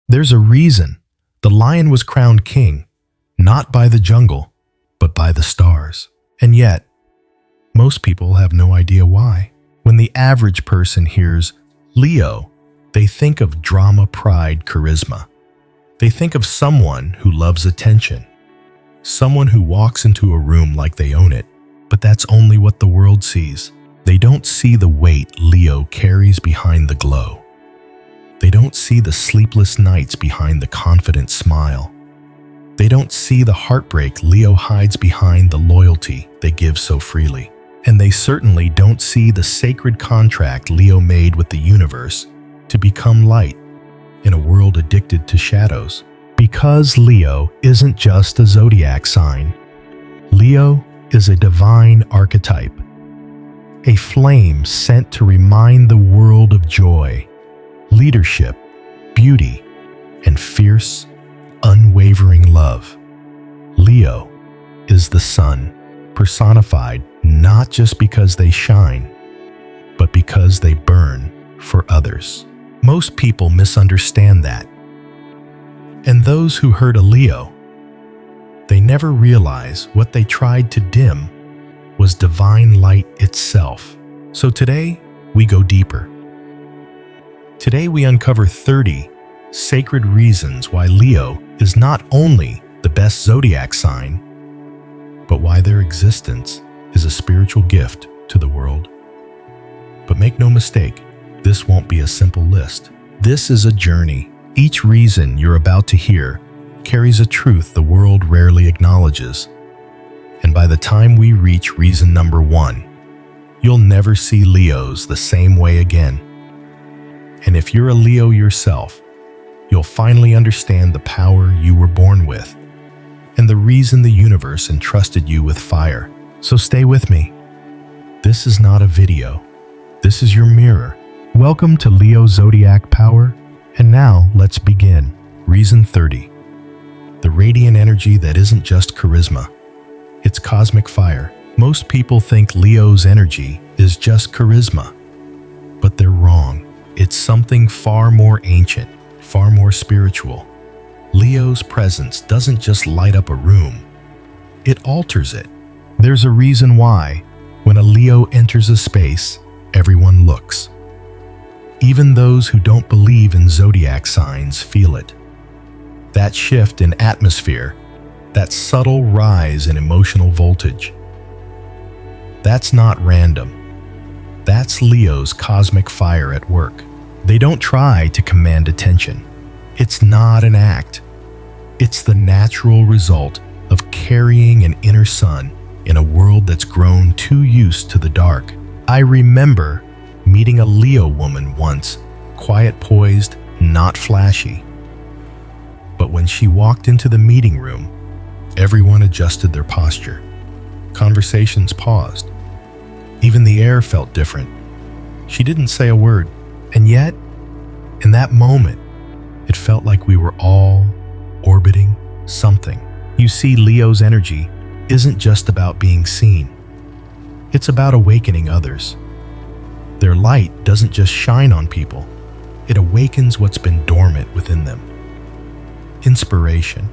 There's a reason the lion was crowned king, not by the jungle, but by the stars. And yet, most people have no idea why. When the average person hears Leo, they think of drama, pride, charisma. They think of someone who loves attention, someone who walks into a room like they own it. But that's only what the world sees. They don't see the weight Leo carries behind the glow. They don't see the sleepless nights behind the confident smile. They don't see the heartbreak Leo hides behind the loyalty they give so freely. And they certainly don't see the sacred contract Leo made with the universe to become light in a world addicted to shadows. Because Leo isn't just a zodiac sign, Leo is a divine archetype, a flame sent to remind the world of joy, leadership, beauty, and fierce, unwavering love. Leo is the sun, personified not just because they shine, but because they burn for others. Most people misunderstand that. And those who hurt a Leo, they never realize what they tried to dim was divine light itself. So today, we go deeper. Today, we uncover 30 sacred reasons why Leo is not only the best zodiac sign, but why their existence is a spiritual gift to the world. But make no mistake, this won't be a simple list. This is a journey. Each reason you're about to hear carries a truth the world rarely acknowledges. And by the time we reach reason number 1, you'll never see Leos the same way again. And if you're a Leo yourself, you'll finally understand the power you were born with and the reason the universe entrusted you with fire. So stay with me. This is not a video. This is your mirror. Welcome to Leo Zodiac Power. And now let's begin. Reason 30. The radiant energy that isn't just charisma. It's cosmic fire. Most people think Leo's energy is just charisma, but they're wrong. It's something far more ancient, far more spiritual. Leo's presence doesn't just light up a room, it alters it. There's a reason why, when a Leo enters a space, everyone looks. Even those who don't believe in zodiac signs feel it. That shift in atmosphere, that subtle rise in emotional voltage. That's not random. That's Leo's cosmic fire at work. They don't try to command attention. It's not an act. It's the natural result of carrying an inner sun in a world that's grown too used to the dark. I remember meeting a Leo woman once, quiet, poised, not flashy. But when she walked into the meeting room, everyone adjusted their posture. Conversations paused. Even the air felt different. She didn't say a word, and yet, in that moment, it felt like we were all orbiting something. You see, Leo's energy isn't just about being seen. It's about awakening others. Their light doesn't just shine on people. It awakens what's been dormant within them. Inspiration,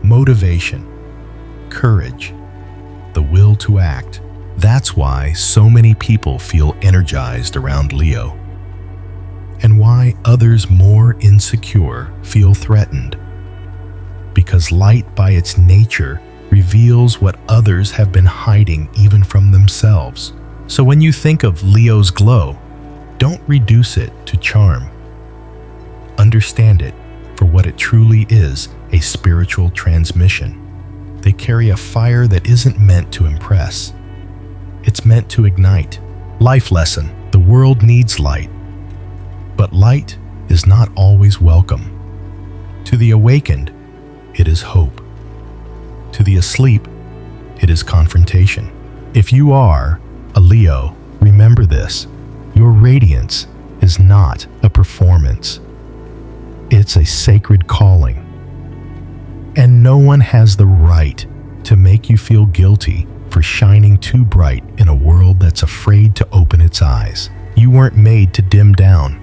motivation, courage, the will to act. That's why so many people feel energized around Leo, and why others more insecure feel threatened. Because light by its nature reveals what others have been hiding even from themselves. So when you think of Leo's glow, don't reduce it to charm. Understand it for what it truly is, a spiritual transmission. They carry a fire that isn't meant to impress. It's meant to ignite. Life lesson: the world needs light, but light is not always welcome. To the awakened, it is hope. To the asleep, it is confrontation. If you are a Leo, remember this: your radiance is not a performance. It's a sacred calling. And no one has the right to make you feel guilty for shining too bright in a world that's afraid to open its eyes. You weren't made to dim down.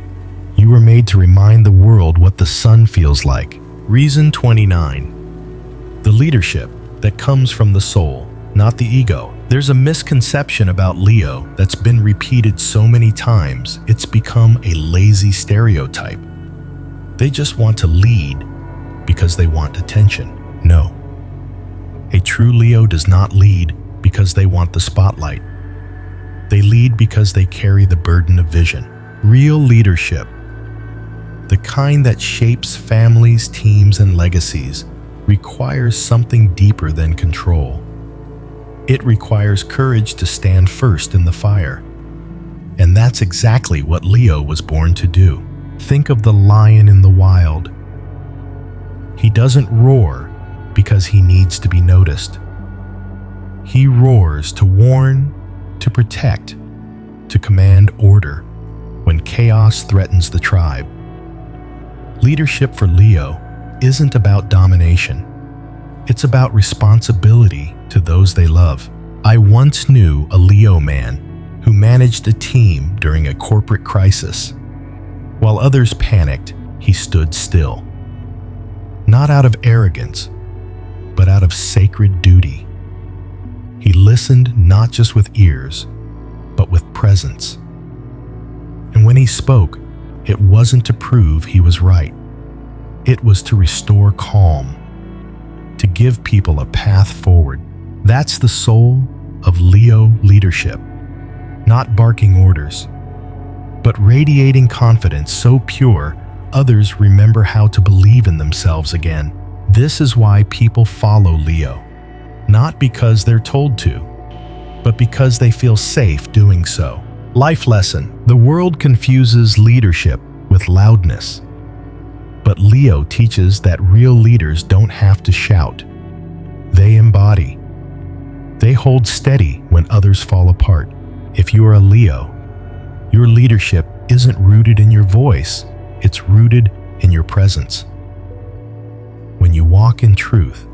You were made to remind the world what the sun feels like. Reason 29. The leadership that comes from the soul, not the ego. There's a misconception about Leo that's been repeated so many times, it's become a lazy stereotype. They just want to lead because they want attention. No. A true Leo does not lead because they want the spotlight. They lead because they carry the burden of vision. Real leadership, the kind that shapes families, teams, and legacies, requires something deeper than control. It requires courage to stand first in the fire. And that's exactly what Leo was born to do. Think of the lion in the wild. He doesn't roar because he needs to be noticed. He roars to warn, to protect, to command order when chaos threatens the tribe. Leadership for Leo isn't about domination. It's about responsibility to those they love. I once knew a Leo man who managed a team during a corporate crisis. While others panicked, he stood still. Not out of arrogance, but out of sacred duty. He listened not just with ears, but with presence. And when he spoke, it wasn't to prove he was right. It was to restore calm, to give people a path forward. That's the soul of Leo leadership. Not barking orders, but radiating confidence so pure, others remember how to believe in themselves again. This is why people follow Leo. Not because they're told to, but because they feel safe doing so. Life lesson. The world confuses leadership with loudness. But Leo teaches that real leaders don't have to shout. They embody. They hold steady when others fall apart. If you are a Leo, your leadership isn't rooted in your voice, it's rooted in your presence. When you walk in truth,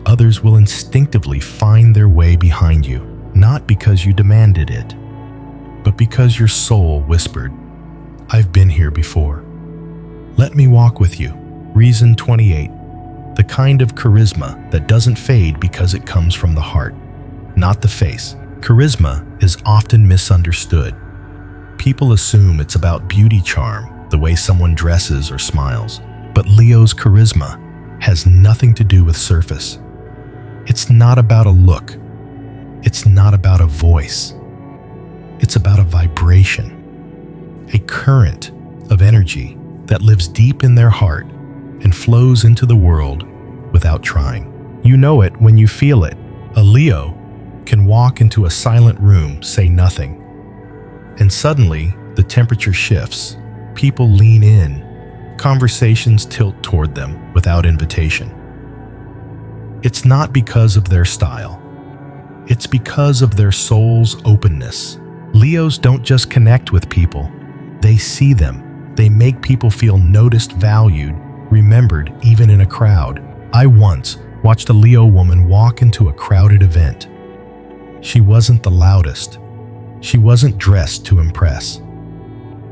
others will instinctively find their way behind you, not because you demanded it, but because your soul whispered, "I've been here before. Let me walk with you." Reason 28. The kind of charisma that doesn't fade because it comes from the heart, not the face. Charisma is often misunderstood. People assume it's about beauty charm, the way someone dresses or smiles. But Leo's charisma has nothing to do with surface. It's not about a look. It's not about a voice. It's about a vibration, a current of energy that lives deep in their heart and flows into the world without trying. You know it when you feel it. A Leo can walk into a silent room, say nothing, and suddenly the temperature shifts. People lean in. Conversations tilt toward them without invitation. It's not because of their style. It's because of their soul's openness. Leos don't just connect with people. They see them. They make people feel noticed, valued, remembered, even in a crowd. I once watched a Leo woman walk into a crowded event. She wasn't the loudest. She wasn't dressed to impress.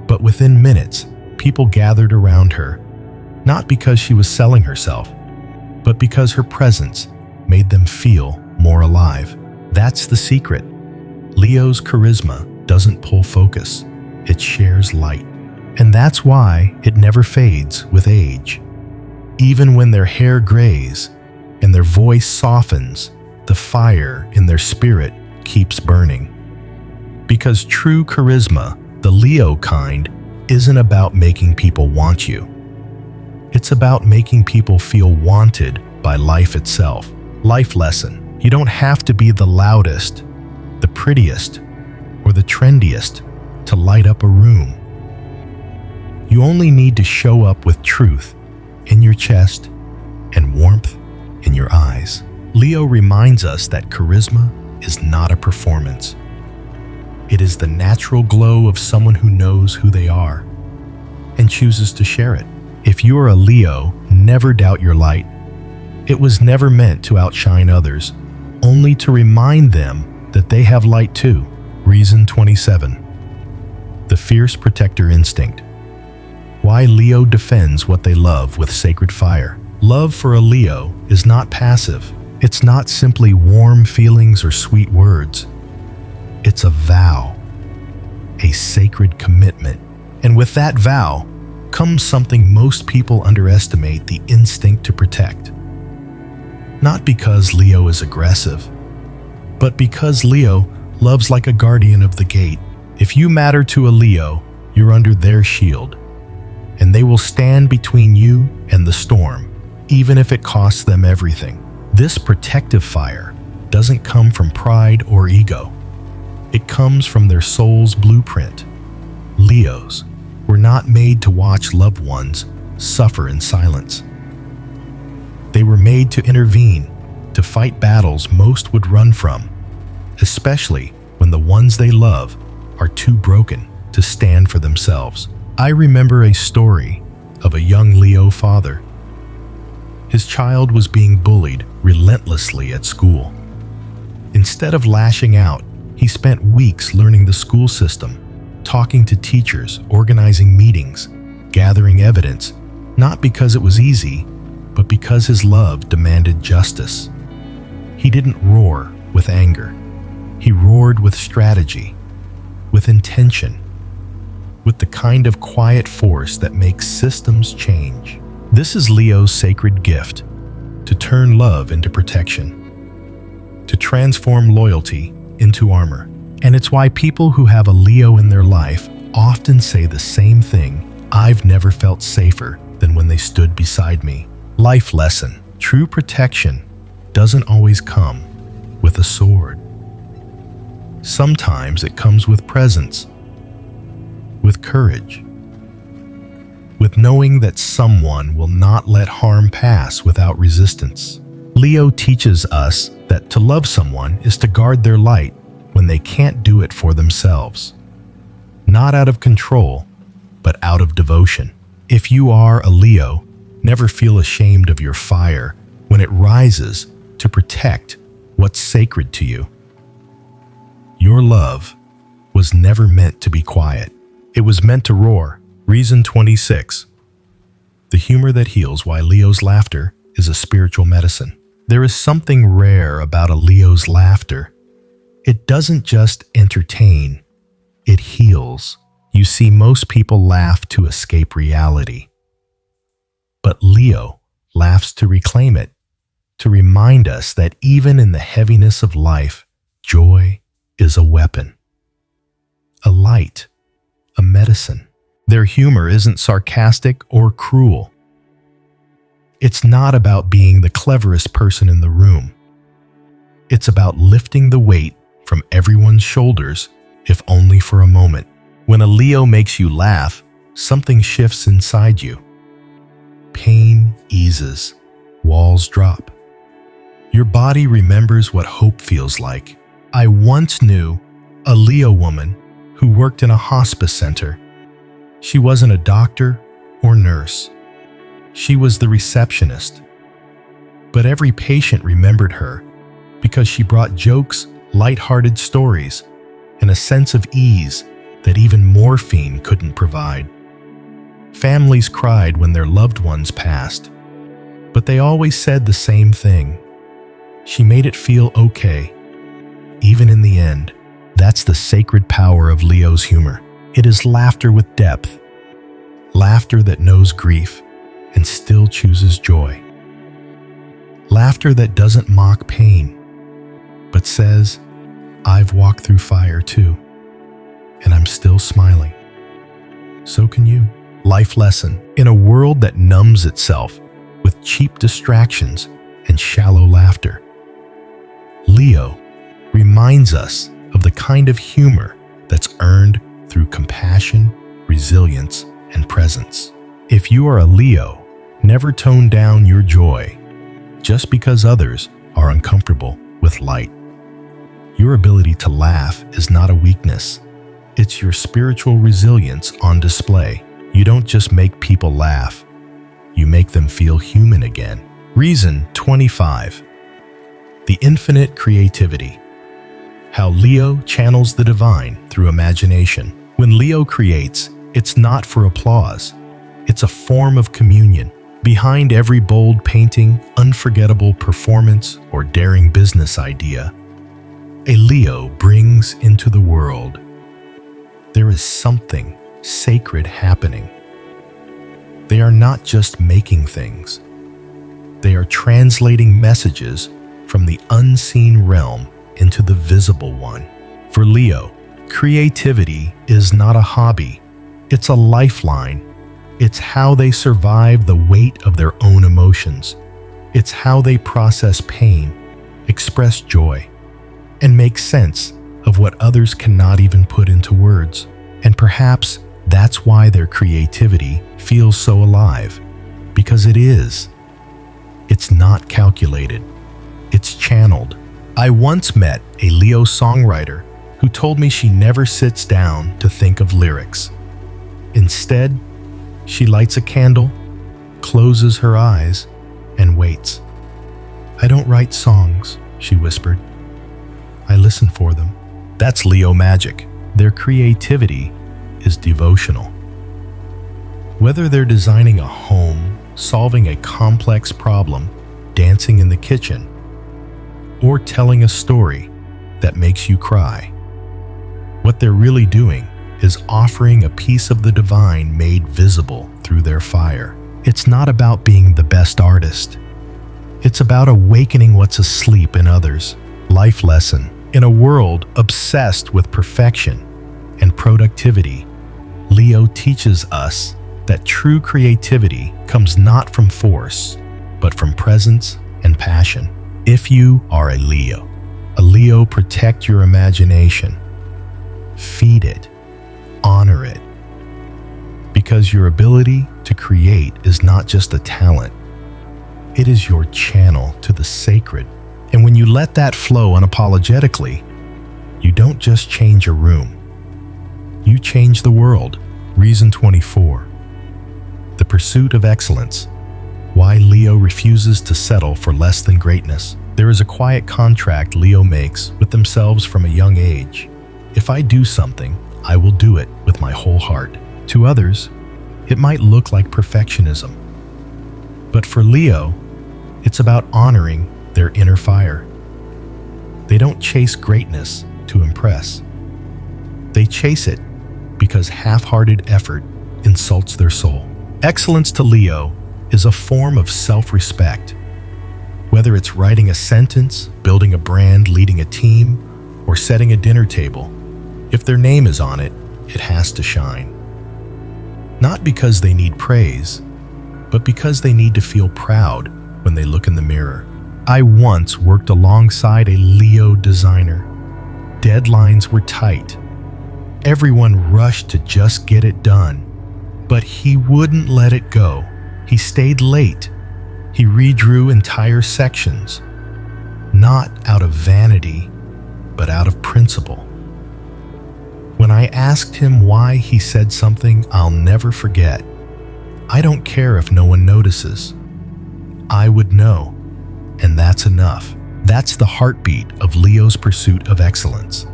But within minutes, people gathered around her, not because she was selling herself, but because her presence made them feel more alive. That's the secret. Leo's charisma doesn't pull focus, it shares light. And that's why it never fades with age. Even when their hair grays and their voice softens, the fire in their spirit keeps burning. Because true charisma, the Leo kind, isn't about making people want you. It's about making people feel wanted by life itself. Life lesson. You don't have to be the loudest, the prettiest, or the trendiest to light up a room. You only need to show up with truth in your chest and warmth in your eyes. Leo reminds us that charisma is not a performance. It is the natural glow of someone who knows who they are and chooses to share it. If you are a Leo, never doubt your light. It was never meant to outshine others, only to remind them that they have light too. Reason 27. The fierce protector instinct. Why Leo defends what they love with sacred fire. Love for a Leo is not passive. It's not simply warm feelings or sweet words. It's a vow, a sacred commitment. And with that vow comes something most people underestimate: the instinct to protect. Not because Leo is aggressive, but because Leo loves like a guardian of the gate. If you matter to a Leo, you're under their shield, and they will stand between you and the storm, even if it costs them everything. This protective fire doesn't come from pride or ego. It comes from their soul's blueprint. Leos were not made to watch loved ones suffer in silence. They were made to intervene, to fight battles most would run from, especially when the ones they love are too broken to stand for themselves. I remember a story of a young Leo father. His child was being bullied relentlessly at school. Instead of lashing out, he spent weeks learning the school system, talking to teachers, organizing meetings, gathering evidence, not because it was easy, but because his love demanded justice. He didn't roar with anger. He roared with strategy, with intention, with the kind of quiet force that makes systems change. This is Leo's sacred gift: to turn love into protection, to transform loyalty into armor. And it's why people who have a Leo in their life often say the same thing: I've never felt safer than when they stood beside me. Life lesson: true protection doesn't always come with a sword. Sometimes it comes with presence, with courage, with knowing that someone will not let harm pass without resistance. Leo teaches us that to love someone is to guard their light when they can't do it for themselves. Not out of control, but out of devotion. If you are a Leo, never feel ashamed of your fire when it rises to protect what's sacred to you. Your love was never meant to be quiet. It was meant to roar. Reason 26. The humor that heals. Why Leo's laughter is a spiritual medicine. There is something rare about a Leo's laughter. It doesn't just entertain, it heals. You see, most people laugh to escape reality. But Leo laughs to reclaim it, to remind us that even in the heaviness of life, joy is a weapon, a light, a medicine. Their humor isn't sarcastic or cruel. It's not about being the cleverest person in the room. It's about lifting the weight from everyone's shoulders, if only for a moment. When a Leo makes you laugh, something shifts inside you. Pain eases, walls drop. Your body remembers what hope feels like. I once knew a Leo woman who worked in a hospice center. She wasn't a doctor or nurse. She was the receptionist. But every patient remembered her because she brought jokes, lighthearted stories, and a sense of ease that even morphine couldn't provide. Families cried when their loved ones passed, but they always said the same thing: she made it feel okay, even in the end. That's the sacred power of Leo's humor. It is laughter with depth, laughter that knows grief and still chooses joy. Laughter that doesn't mock pain, but says, I've walked through fire too, and I'm still smiling. So can you. Life lesson: in a world that numbs itself with cheap distractions and shallow laughter, Leo reminds us of the kind of humor that's earned through compassion, resilience, and presence. If you are a Leo, never tone down your joy just because others are uncomfortable with light. Your ability to laugh is not a weakness. It's your spiritual resilience on display. You don't just make people laugh, you make them feel human again. Reason 25. The infinite creativity. How Leo channels the divine through imagination. When Leo creates, it's not for applause. It's a form of communion. Behind every bold painting, unforgettable performance, or daring business idea, a Leo brings into the world. There is something sacred happening. They are not just making things. They are translating messages from the unseen realm into the visible one. For Leo, creativity is not a hobby. It's a lifeline. It's how they survive the weight of their own emotions. It's how they process pain, express joy, and make sense of what others cannot even put into words. And perhaps that's why their creativity feels so alive, because it is. It's not calculated. It's channeled. I once met a Leo songwriter who told me she never sits down to think of lyrics. Instead, she lights a candle, closes her eyes, and waits. "I don't write songs," she whispered. "I listen for them." That's Leo magic. Their creativity is devotional. Whether they're designing a home, solving a complex problem, dancing in the kitchen, or telling a story that makes you cry, what they're really doing is offering a piece of the divine made visible through their fire. It's not about being the best artist. It's about awakening what's asleep in others. Life lesson. In a world obsessed with perfection and productivity, Leo teaches us that true creativity comes not from force, but from presence and passion. If you are a Leo, protect your imagination. Feed it. Honor it. Because your ability to create is not just a talent. It is your channel to the sacred. And when you let that flow unapologetically, you don't just change a room. You change the world. Reason 24. The pursuit of excellence. Why Leo refuses to settle for less than greatness. There is a quiet contract Leo makes with themselves from a young age. If I do something, I will do it with my whole heart. To others, it might look like perfectionism. But for Leo, it's about honoring their inner fire. They don't chase greatness to impress. They chase it because half-hearted effort insults their soul. Excellence to Leo is a form of self-respect. Whether it's writing a sentence, building a brand, leading a team, or setting a dinner table, if their name is on it, it has to shine. Not because they need praise, but because they need to feel proud when they look in the mirror. I once worked alongside a Leo designer. Deadlines were tight. Everyone rushed to just get it done, but he wouldn't let it go. He stayed late. He redrew entire sections, not out of vanity, but out of principle. When I asked him why, he said something I'll never forget. "I don't care if no one notices. I would know, and that's enough." That's the heartbeat of Leo's pursuit of excellence.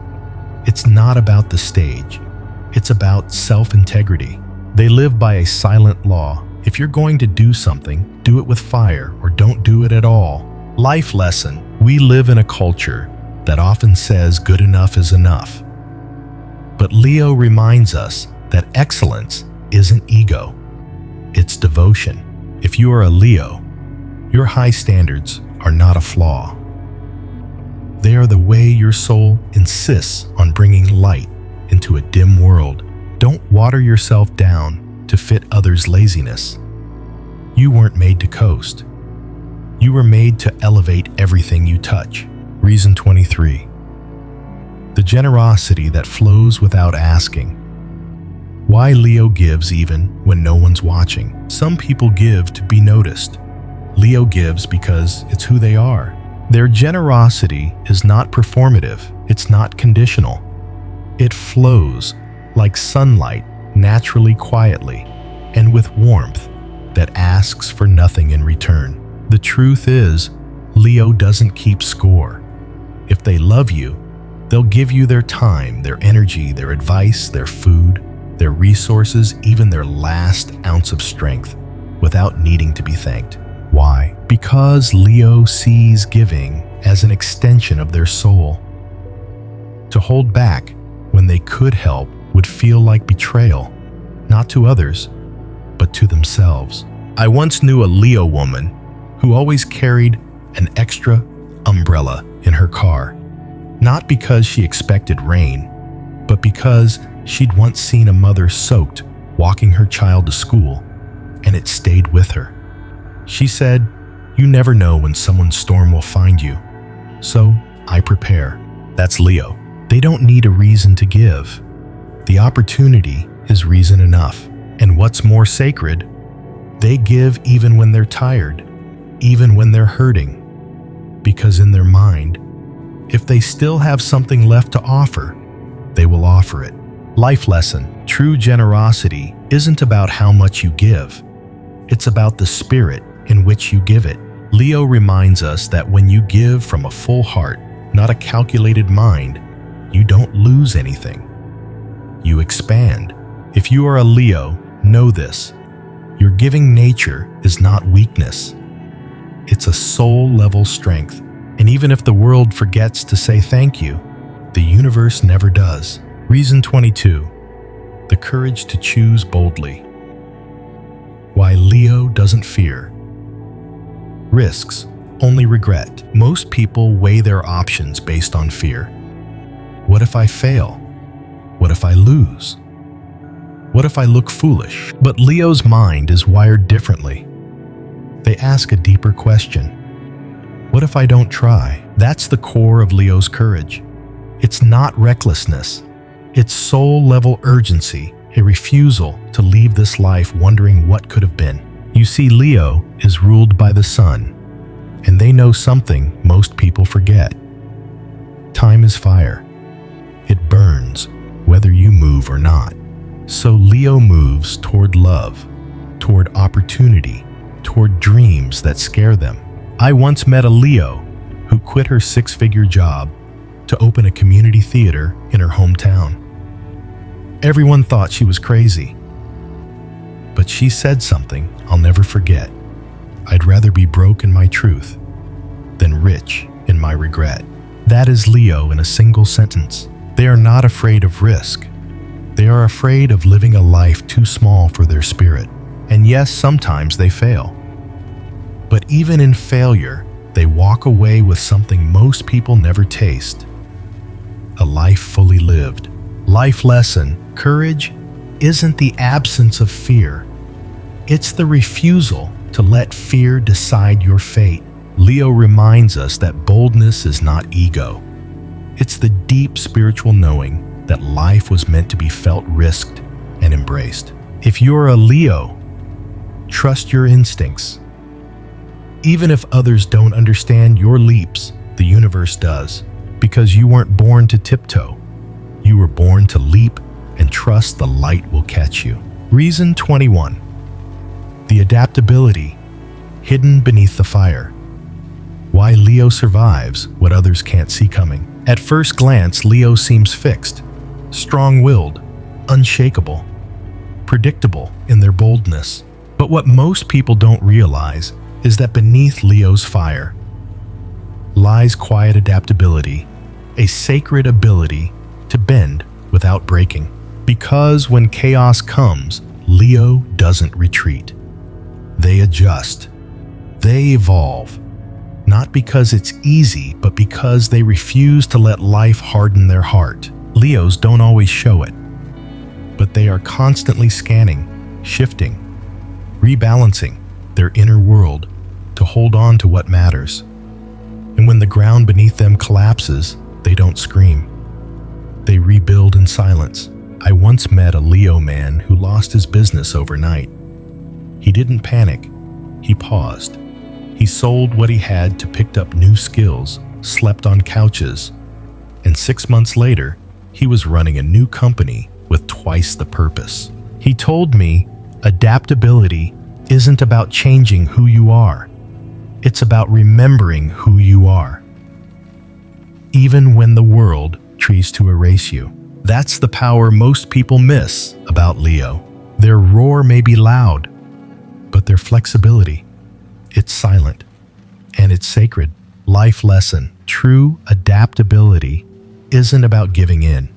It's not about the stage. It's about self-integrity. They live by a silent law. If you're going to do something, do it with fire or don't do it at all. Life lesson. We live in a culture that often says good enough is enough. But Leo reminds us that excellence isn't ego. It's devotion. If you are a Leo, your high standards are not a flaw. They are the way your soul insists on bringing light into a dim world. Don't water yourself down to fit others' laziness. You weren't made to coast. You were made to elevate everything you touch. Reason 23. The generosity that flows without asking. Why Leo gives even when no one's watching. Some people give to be noticed. Leo gives because it's who they are. Their generosity is not performative. It's not conditional. It flows like sunlight, naturally, quietly, and with warmth that asks for nothing in return. The truth is, Leo doesn't keep score. If they love you, they'll give you their time, their energy, their advice, their food, their resources, even their last ounce of strength, without needing to be thanked. Why? Because Leo sees giving as an extension of their soul. To hold back when they could help would feel like betrayal, not to others, but to themselves. I once knew a Leo woman who always carried an extra umbrella in her car, not because she expected rain, but because she'd once seen a mother soaked walking her child to school, and it stayed with her. She said, "You never know when someone's storm will find you, so I prepare." That's Leo. They don't need a reason to give. The opportunity is reason enough. And what's more sacred, they give even when they're tired, even when they're hurting. Because in their mind, if they still have something left to offer, they will offer it. Life lesson: true generosity isn't about how much you give. It's about the spirit in which you give it. Leo reminds us that when you give from a full heart, not a calculated mind, you don't lose anything. You expand. If you are a Leo, know this: your giving nature is not weakness. It's a soul-level strength. And even if the world forgets to say thank you, the universe never does. Reason 22. The courage to choose boldly. Why Leo doesn't fear. Risks, only regret. Most people weigh their options based on fear. What if I fail? What if I lose? What if I look foolish? But Leo's mind is wired differently. They ask a deeper question. What if I don't try? That's the core of Leo's courage. It's not recklessness. It's soul-level urgency, a refusal to leave this life wondering what could have been. You see, Leo is ruled by the sun, and they know something most people forget. Time is fire. It burns, whether you move or not. So Leo moves toward love, toward opportunity, toward dreams that scare them. I once met a Leo who quit her six-figure job to open a community theater in her hometown. Everyone thought she was crazy, but she said something I'll never forget. I'd rather be broke in my truth than rich in my regret. That is Leo in a single sentence. They are not afraid of risk. They are afraid of living a life too small for their spirit. And yes, sometimes they fail. But even in failure, they walk away with something most people never taste: a life fully lived. Life lesson: courage isn't the absence of fear. It's the refusal to let fear decide your fate. Leo reminds us that boldness is not ego. It's the deep spiritual knowing that life was meant to be felt, risked, and embraced. If you're a Leo, trust your instincts. Even if others don't understand your leaps, the universe does, because you weren't born to tiptoe. You were born to leap and trust the light will catch you. Reason 21. The adaptability hidden beneath the fire. Why Leo survives what others can't see coming. At first glance, Leo seems fixed, strong-willed, unshakable, predictable in their boldness. But what most people don't realize is that beneath Leo's fire lies quiet adaptability, a sacred ability to bend without breaking. Because when chaos comes, Leo doesn't retreat. They adjust. They evolve. Not because it's easy, but because they refuse to let life harden their heart. Leos don't always show it, but they are constantly scanning, shifting, rebalancing their inner world to hold on to what matters. And when the ground beneath them collapses, they don't scream. They rebuild in silence. I once met a Leo man who lost his business overnight. He didn't panic. He paused. He sold what he had to pick up new skills, slept on couches, and 6 months later, he was running a new company with twice the purpose. He told me, adaptability isn't about changing who you are. It's about remembering who you are, even when the world tries to erase you. That's the power most people miss about Leo. Their roar may be loud, but their flexibility, it's silent and it's sacred. Life lesson: true adaptability isn't about giving in.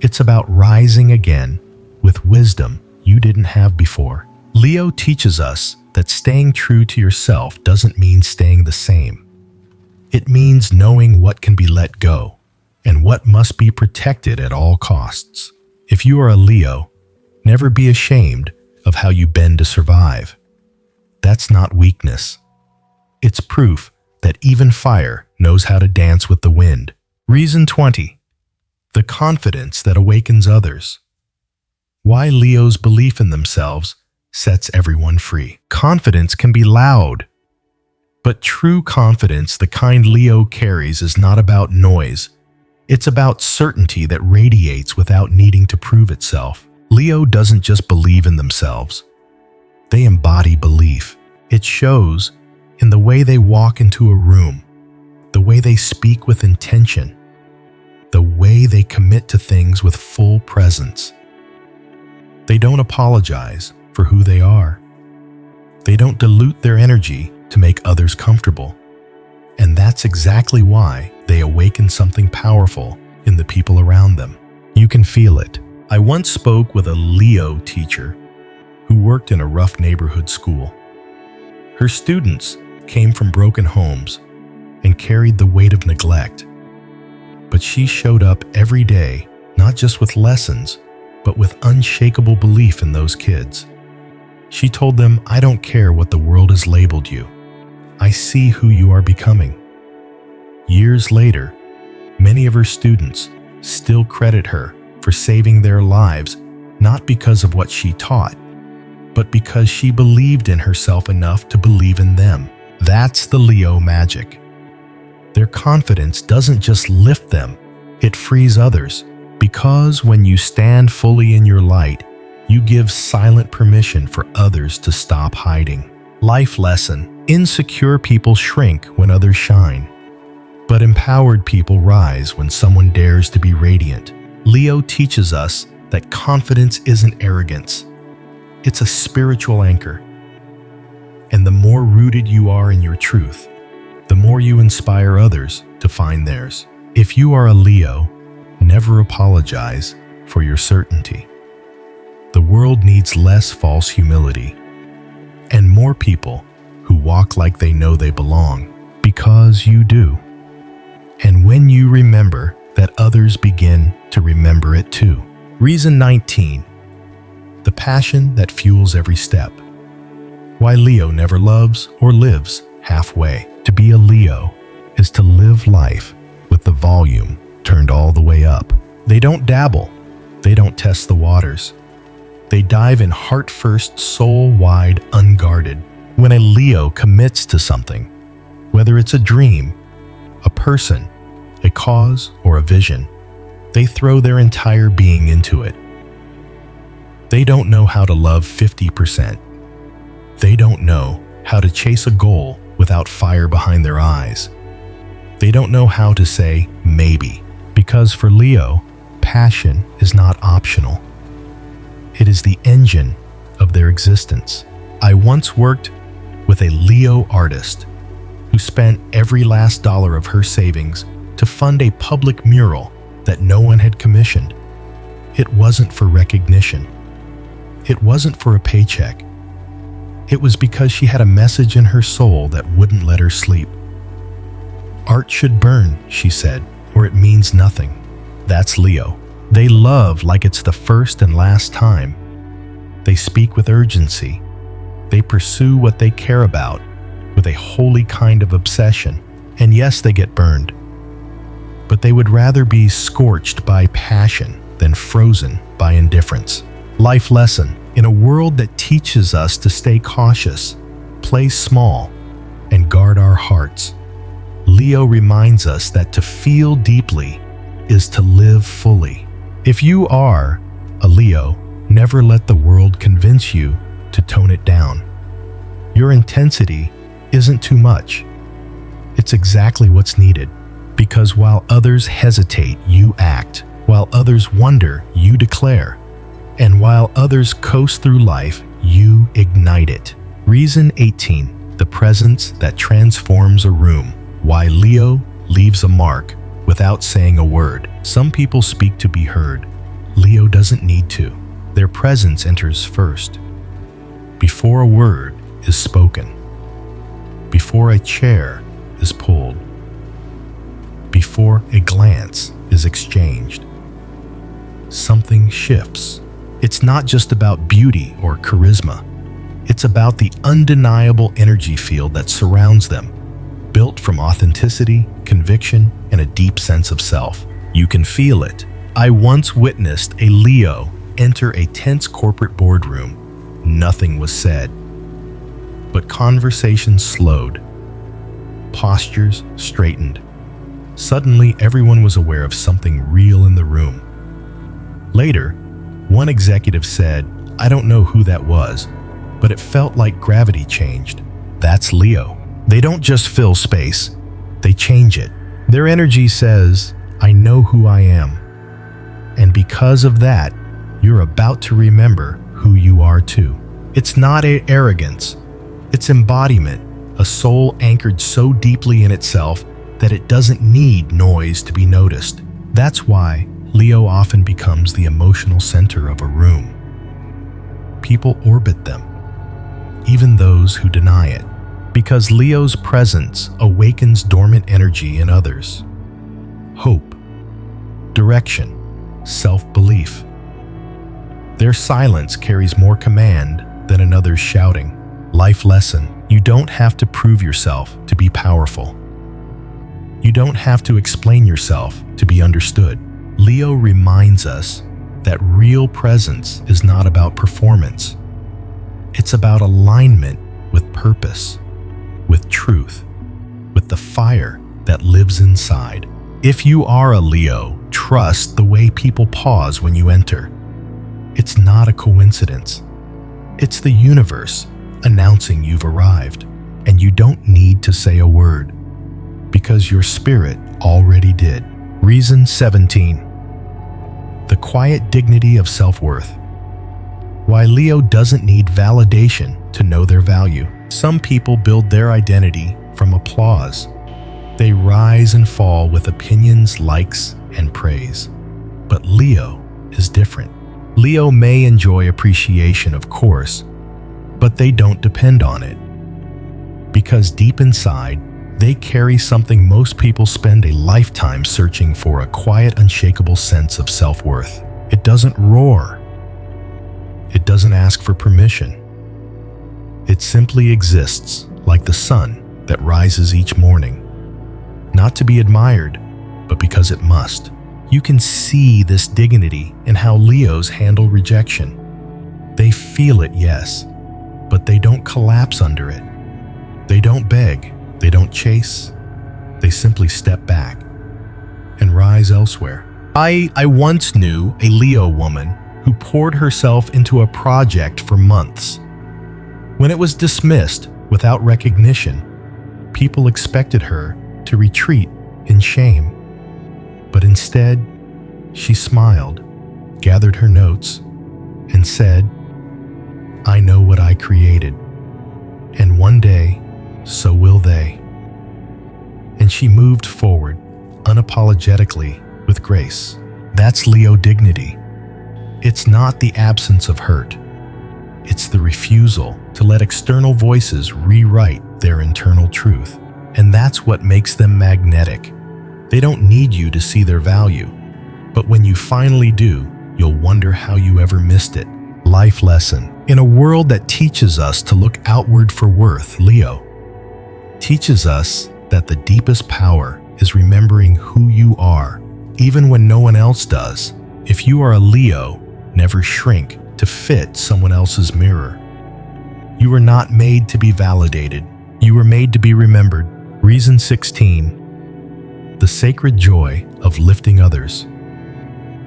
It's about rising again with wisdom you didn't have before. Leo teaches us that staying true to yourself doesn't mean staying the same. It means knowing what can be let go and what must be protected at all costs. If you are a Leo, never be ashamed of how you bend to survive. That's not weakness. It's proof that even fire knows how to dance with the wind. Reason 20. The confidence that awakens others. Why Leo's belief in themselves sets everyone free. Confidence can be loud, but true confidence, the kind Leo carries, is not about noise. It's about certainty that radiates without needing to prove itself. Leo doesn't just believe in themselves. They embody belief. It shows in the way they walk into a room, the way they speak with intention, the way they commit to things with full presence. They don't apologize for who they are. They don't dilute their energy to make others comfortable. And that's exactly why they awaken something powerful in the people around them. You can feel it. I once spoke with a Leo teacher who worked in a rough neighborhood school. Her students came from broken homes and carried the weight of neglect. But she showed up every day, not just with lessons, but with unshakable belief in those kids. She told them, "I don't care what the world has labeled you. I see who you are becoming." Years later, many of her students still credit her for saving their lives, not because of what she taught, but because she believed in herself enough to believe in them. That's the Leo magic. Their confidence doesn't just lift them, it frees others. Because when you stand fully in your light, you give silent permission for others to stop hiding. Life lesson: insecure people shrink when others shine, but empowered people rise when someone dares to be radiant. Leo teaches us that confidence isn't arrogance. It's a spiritual anchor. And the more rooted you are in your truth, the more you inspire others to find theirs. If you are a Leo, never apologize for your certainty. The world needs less false humility and more people who walk like they know they belong, because you do. And when you remember that, others begin to remember it too. Reason 19. The passion that fuels every step. Why Leo never loves or lives halfway. To be a Leo is to live life with the volume turned all the way up. They don't dabble. They don't test the waters. They dive in heart first, soul wide, unguarded. When a Leo commits to something, whether it's a dream, a person, a cause, or a vision, they throw their entire being into it. They don't know how to love 50%. They don't know how to chase a goal without fire behind their eyes. They don't know how to say maybe, because for Leo, passion is not optional. It is the engine of their existence. I once worked with a Leo artist who spent every last dollar of her savings to fund a public mural that no one had commissioned. It wasn't for recognition. It wasn't for a paycheck. It was because she had a message in her soul that wouldn't let her sleep. Art should burn, she said, or it means nothing. That's Leo. They love like it's the first and last time. They speak with urgency. They pursue what they care about with a holy kind of obsession. And yes, they get burned. But they would rather be scorched by passion than frozen by indifference. Life lesson: in a world that teaches us to stay cautious, play small, and guard our hearts, Leo reminds us that to feel deeply is to live fully. If you are a Leo, never let the world convince you to tone it down. Your intensity isn't too much. It's exactly what's needed, because while others hesitate, you act. While others wonder, you declare. And while others coast through life, you ignite it. Reason 18. The presence that transforms a room. Why Leo leaves a mark without saying a word. Some people speak to be heard. Leo doesn't need to. Their presence enters first. Before a word is spoken. Before a chair is pulled. Before a glance is exchanged. Something shifts. It's not just about beauty or charisma. It's about the undeniable energy field that surrounds them, built from authenticity, conviction, and a deep sense of self. You can feel it. I once witnessed a Leo enter a tense corporate boardroom. Nothing was said, but conversations slowed. Postures straightened. Suddenly, everyone was aware of something real in the room. Later, one executive said, "I don't know who that was, but it felt like gravity changed." That's Leo. They don't just fill space, they change it. Their energy says, "I know who I am." And because of that, you're about to remember who you are too. It's not arrogance, it's embodiment, a soul anchored so deeply in itself that it doesn't need noise to be noticed. That's why Leo often becomes the emotional center of a room. People orbit them, even those who deny it, because Leo's presence awakens dormant energy in others. Hope, direction, self-belief. Their silence carries more command than another's shouting. Life lesson: you don't have to prove yourself to be powerful. You don't have to explain yourself to be understood. Leo reminds us that real presence is not about performance. It's about alignment with purpose, with truth, with the fire that lives inside. If you are a Leo, trust the way people pause when you enter. It's not a coincidence. It's the universe announcing you've arrived, and you don't need to say a word, because your spirit already did. Reason 17. The quiet dignity of self-worth. Why Leo doesn't need validation to know their value. Some people build their identity from applause. They rise and fall with opinions, likes, and praise. But Leo is different. Leo may enjoy appreciation, of course, but they don't depend on it. Because deep inside, they carry something most people spend a lifetime searching for: a quiet, unshakable sense of self-worth. It doesn't roar. It doesn't ask for permission. It simply exists like the sun that rises each morning, not to be admired, but because it must. You can see this dignity in how Leos handle rejection. They feel it, yes, but they don't collapse under it. They don't beg. They don't chase. They simply step back and rise elsewhere. I once knew a Leo woman who poured herself into a project for months. When it was dismissed without recognition, people expected her to retreat in shame. But instead, she smiled, gathered her notes, and said, "I know what I created, and one day, so will they." And she moved forward, unapologetically, with grace. That's Leo dignity. It's not the absence of hurt. It's the refusal to let external voices rewrite their internal truth. And that's what makes them magnetic. They don't need you to see their value. But when you finally do, you'll wonder how you ever missed it. Life lesson. In a world that teaches us to look outward for worth, Leo teaches us that the deepest power is remembering who you are, even when no one else does. If you are a Leo, never shrink to fit someone else's mirror. You were not made to be validated. You were made to be remembered. Reason 16. The sacred joy of lifting others.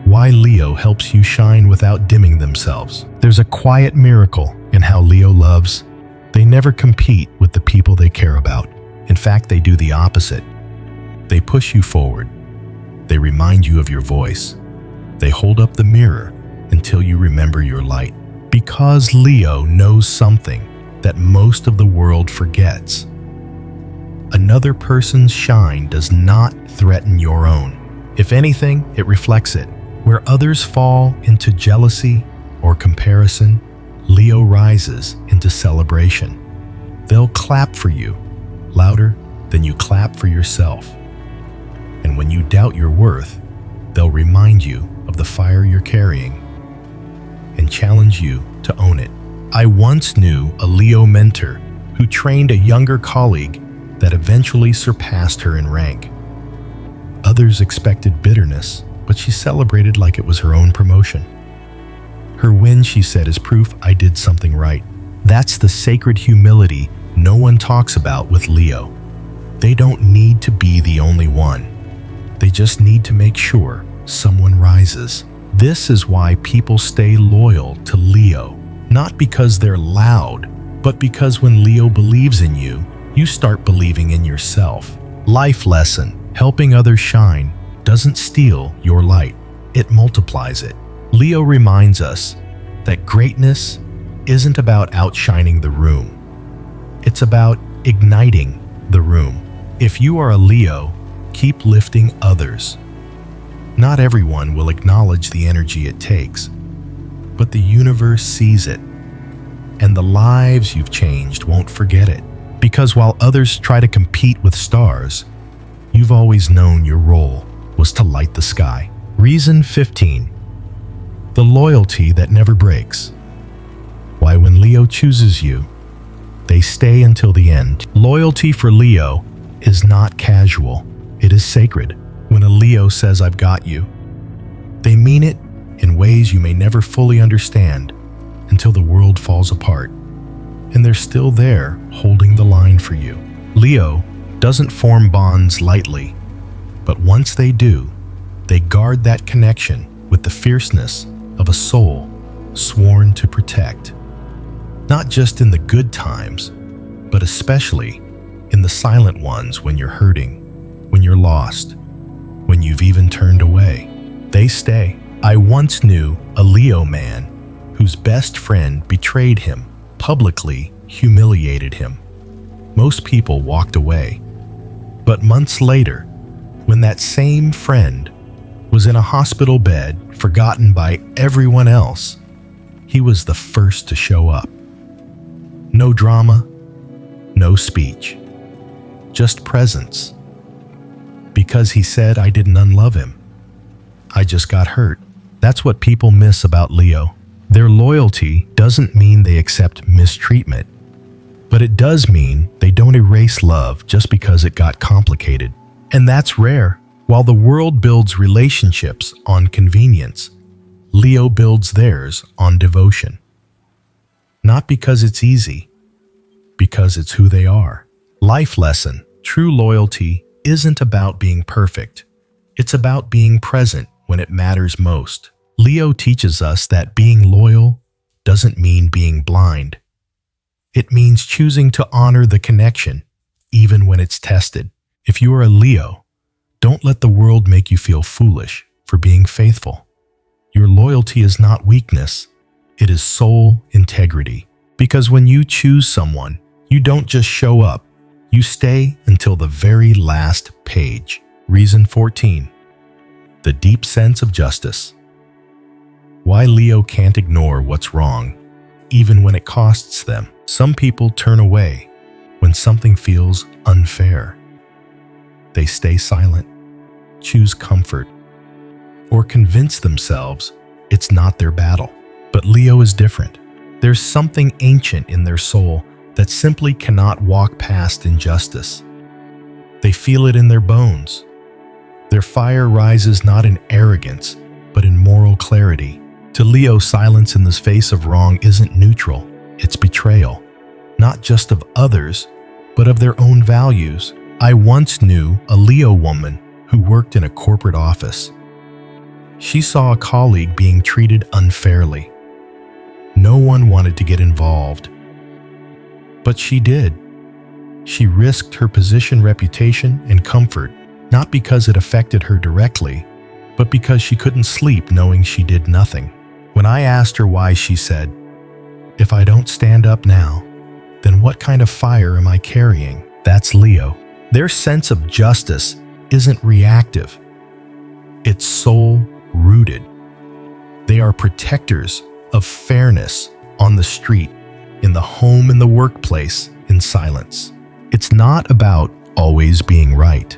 Why Leo helps you shine without dimming themselves. There's a quiet miracle in how Leo loves. They never compete with the people they care about. In fact, they do the opposite. They push you forward. They remind you of your voice. They hold up the mirror until you remember your light. Because Leo knows something that most of the world forgets. Another person's shine does not threaten your own. If anything, it reflects it. Where others fall into jealousy or comparison, Leo rises into celebration. They'll clap for you louder than you clap for yourself. And when you doubt your worth, they'll remind you of the fire you're carrying and challenge you to own it. I once knew a Leo mentor who trained a younger colleague that eventually surpassed her in rank. Others expected bitterness, but she celebrated like it was her own promotion. Her win, she said, is proof I did something right. That's the sacred humility no one talks about with Leo. They don't need to be the only one. They just need to make sure someone rises. This is why people stay loyal to Leo, not because they're loud, but because when Leo believes in you, you start believing in yourself. Life lesson: helping others shine doesn't steal your light, it multiplies it. Leo reminds us that greatness isn't about outshining the room. It's about igniting the room. If you are a Leo, keep lifting others. Not everyone will acknowledge the energy it takes, but the universe sees it, and the lives you've changed won't forget it. Because while others try to compete with stars, you've always known your role was to light the sky. Reason 15. The loyalty that never breaks. Why when Leo chooses you, they stay until the end. Loyalty for Leo is not casual, it is sacred. When a Leo says, "I've got you," they mean it in ways you may never fully understand until the world falls apart. And they're still there, holding the line for you. Leo doesn't form bonds lightly, but once they do, they guard that connection with the fierceness of a soul sworn to protect. Not just in the good times, but especially in the silent ones when you're hurting, when you're lost, when you've even turned away. They stay. I once knew a Leo man whose best friend betrayed him, publicly humiliated him. Most people walked away. But months later, when that same friend was in a hospital bed, forgotten by everyone else, he was the first to show up. No drama, no speech, just presence. Because he said, "I didn't unlove him. I just got hurt." That's what people miss about Leo. Their loyalty doesn't mean they accept mistreatment, but it does mean they don't erase love just because it got complicated. And that's rare. While the world builds relationships on convenience, Leo builds theirs on devotion. Not because it's easy, because it's who they are. Life lesson: true loyalty isn't about being perfect. It's about being present when it matters most. Leo teaches us that being loyal doesn't mean being blind. It means choosing to honor the connection, even when it's tested. If you are a Leo, don't let the world make you feel foolish for being faithful. Your loyalty is not weakness, it is soul integrity. Because when you choose someone, you don't just show up, you stay until the very last page. Reason 14. The deep sense of justice. Why Leo can't ignore what's wrong, even when it costs them. Some people turn away when something feels unfair. They stay silent, choose comfort, or convince themselves it's not their battle. But Leo is different. There's something ancient in their soul that simply cannot walk past injustice. They feel it in their bones. Their fire rises not in arrogance, but in moral clarity. To Leo, silence in the face of wrong isn't neutral, it's betrayal. Not just of others, but of their own values. I once knew a Leo woman who worked in a corporate office. She saw a colleague being treated unfairly. No one wanted to get involved. But she did. She risked her position, reputation, and comfort, not because it affected her directly, but because she couldn't sleep knowing she did nothing. When I asked her why, she said, "If I don't stand up now, then what kind of fire am I carrying?" That's Leo. Their sense of justice isn't reactive. It's soul-rooted. They are protectors of fairness on the street, in the home, in the workplace, in silence. It's not about always being right.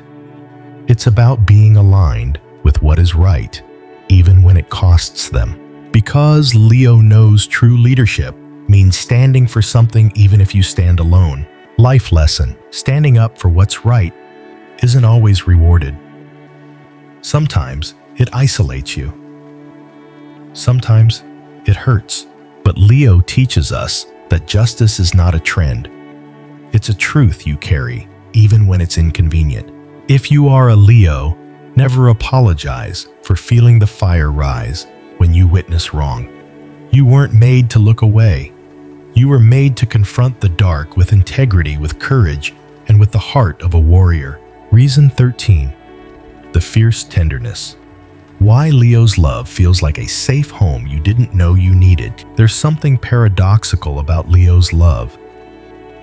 It's about being aligned with what is right, even when it costs them. Because Leo knows true leadership means standing for something even if you stand alone. Life lesson: standing up for what's right isn't always rewarded. Sometimes it isolates you. Sometimes it hurts. But Leo teaches us that justice is not a trend. It's a truth you carry, even when it's inconvenient. If you are a Leo, never apologize for feeling the fire rise when you witness wrong. You weren't made to look away. You were made to confront the dark with integrity, with courage, and with the heart of a warrior. Reason 13. The fierce tenderness. Why Leo's love feels like a safe home you didn't know you needed. There's something paradoxical about Leo's love.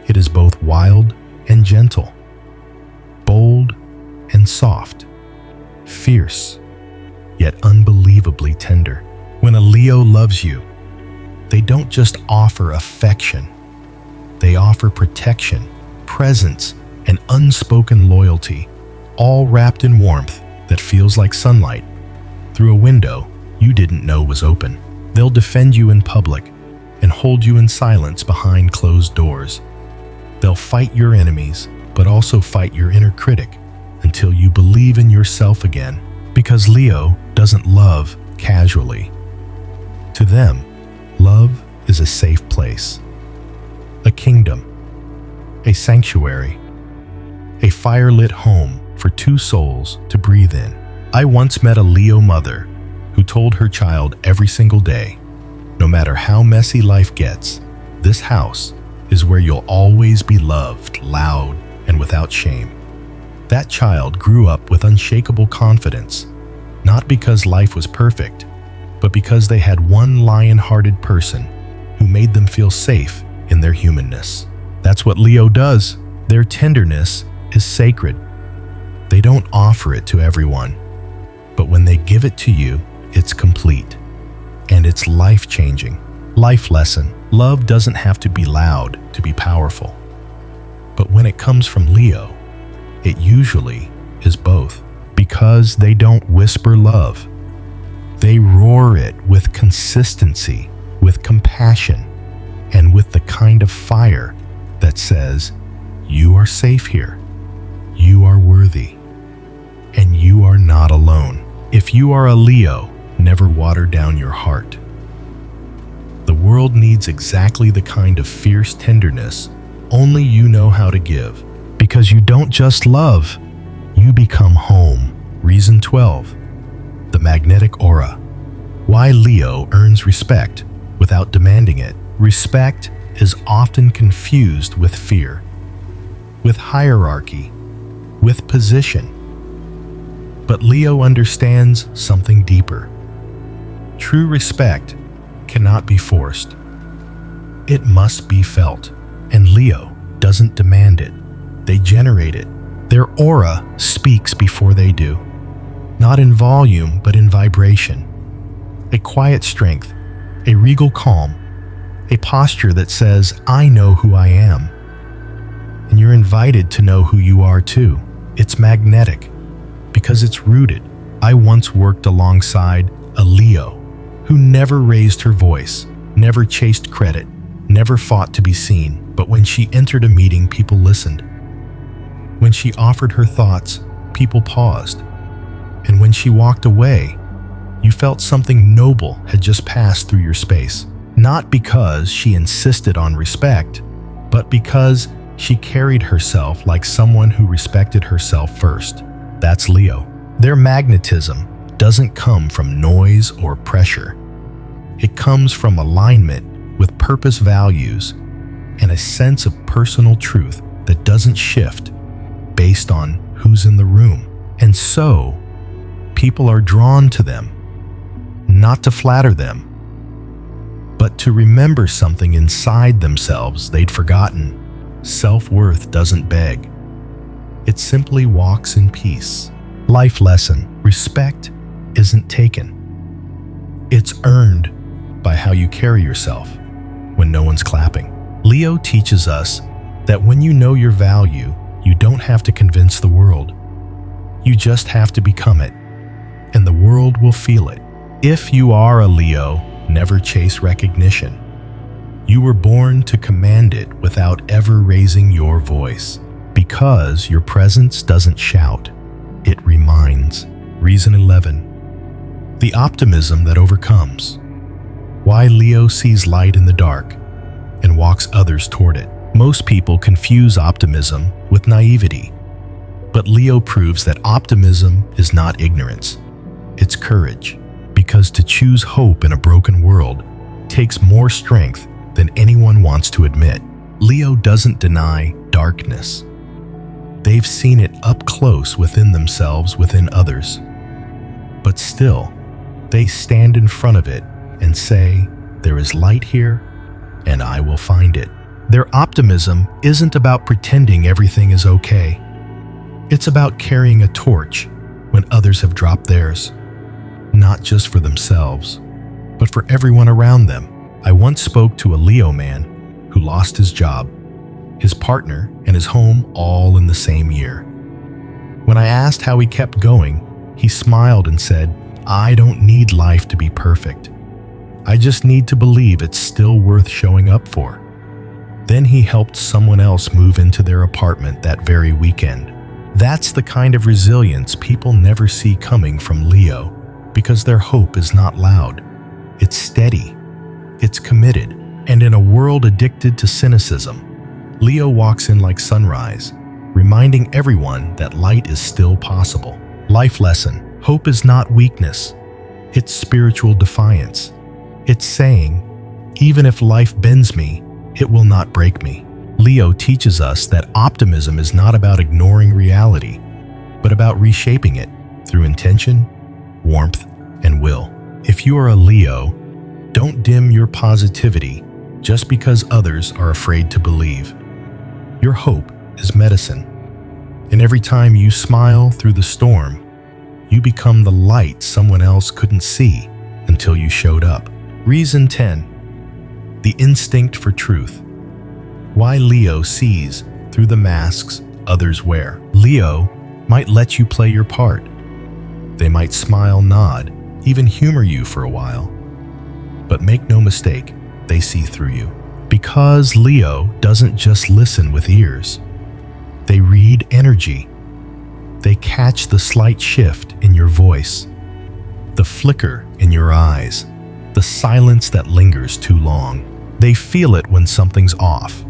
It is both wild and gentle, bold and soft, fierce, yet unbelievably tender. When a Leo loves you, they don't just offer affection. They offer protection, presence, and unspoken loyalty, all wrapped in warmth that feels like sunlight through a window you didn't know was open. They'll defend you in public and hold you in silence behind closed doors. They'll fight your enemies, but also fight your inner critic until you believe in yourself again. Because Leo doesn't love casually. To them, love is a safe place, a kingdom, a sanctuary, a fire-lit home for two souls to breathe in. I once met a Leo mother who told her child every single day, "No matter how messy life gets, this house is where you'll always be loved, loud, and without shame." That child grew up with unshakable confidence, not because life was perfect, but because they had one lion-hearted person who made them feel safe in their humanness. That's what Leo does. Their tenderness is sacred. They don't offer it to everyone, but when they give it to you, it's complete. And it's life-changing. Life lesson: love doesn't have to be loud to be powerful. But when it comes from Leo, it usually is both. Because they don't whisper love. They roar it with consistency, with compassion, and with the kind of fire that says, "You are safe here. You are worthy. And you are not alone." If you are a Leo, never water down your heart. The world needs exactly the kind of fierce tenderness only you know how to give. Because you don't just love, you become home. Reason 12. The magnetic aura. Why Leo earns respect without demanding it. Respect is often confused with fear, with hierarchy, with position. But Leo understands something deeper. True respect cannot be forced. It must be felt. And Leo doesn't demand it. They generate it. Their aura speaks before they do. Not in volume, but in vibration. A quiet strength, a regal calm, a posture that says, "I know who I am." And you're invited to know who you are too. It's magnetic because it's rooted. I once worked alongside a Leo who never raised her voice, never chased credit, never fought to be seen. But when she entered a meeting, people listened. When she offered her thoughts, people paused. And when she walked away, you felt something noble had just passed through your space. Not because she insisted on respect, but because she carried herself like someone who respected herself first. That's Leo. Their magnetism doesn't come from noise or pressure. It comes from alignment with purpose, values, and a sense of personal truth that doesn't shift based on who's in the room. And so, people are drawn to them, not to flatter them, but to remember something inside themselves they'd forgotten. Self-worth doesn't beg. It simply walks in peace. Life lesson: respect isn't taken. It's earned by how you carry yourself when no one's clapping. Leo teaches us that when you know your value, you don't have to convince the world. You just have to become it, and the world will feel it. If you are a Leo, never chase recognition. You were born to command it without ever raising your voice, because your presence doesn't shout, it reminds. Reason 11. The optimism that overcomes. Why Leo sees light in the dark and walks others toward it. Most people confuse optimism with naivety, but Leo proves that optimism is not ignorance, it's courage. Because to choose hope in a broken world takes more strength than anyone wants to admit. Leo doesn't deny darkness. They've seen it up close within themselves, within others. But still, they stand in front of it and say, "There is light here, and I will find it." Their optimism isn't about pretending everything is okay. It's about carrying a torch when others have dropped theirs. Not just for themselves, but for everyone around them. I once spoke to a Leo man who lost his job, his partner, and his home all in the same year. When I asked how he kept going, he smiled and said, "I don't need life to be perfect. I just need to believe it's still worth showing up for." Then he helped someone else move into their apartment that very weekend. That's the kind of resilience people never see coming from Leo, because their hope is not loud. It's steady. It's committed. And in a world addicted to cynicism, Leo walks in like sunrise, reminding everyone that light is still possible. Life lesson: hope is not weakness. It's spiritual defiance. It's saying, even if life bends me, it will not break me. Leo teaches us that optimism is not about ignoring reality, but about reshaping it through intention, warmth, and will. If you are a Leo, don't dim your positivity just because others are afraid to believe. Your hope is medicine, and every time you smile through the storm, you become the light someone else couldn't see until you showed up. Reason 10. The instinct for truth. Why Leo sees through the masks others wear. Leo might let you play your part. They might smile, nod, even humor you for a while. But make no mistake, they see through you. Because Leo doesn't just listen with ears. They read energy. They catch the slight shift in your voice, the flicker in your eyes, the silence that lingers too long. They feel it when something's off.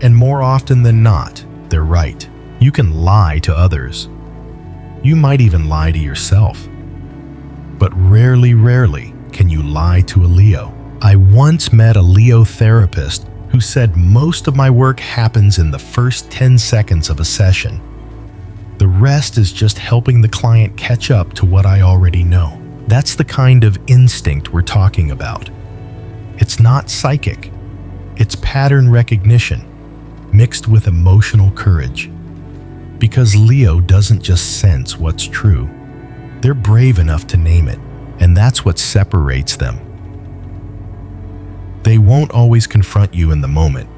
And more often than not, they're right. You can lie to others. You might even lie to yourself. But rarely can you lie to a Leo. I once met a Leo therapist who said most of my work happens in the first 10 seconds of a session. The rest is just helping the client catch up to what I already know. That's the kind of instinct we're talking about. It's not psychic. It's pattern recognition, mixed with emotional courage. Because Leo doesn't just sense what's true. They're brave enough to name it, and that's what separates them. They won't always confront you in the moment,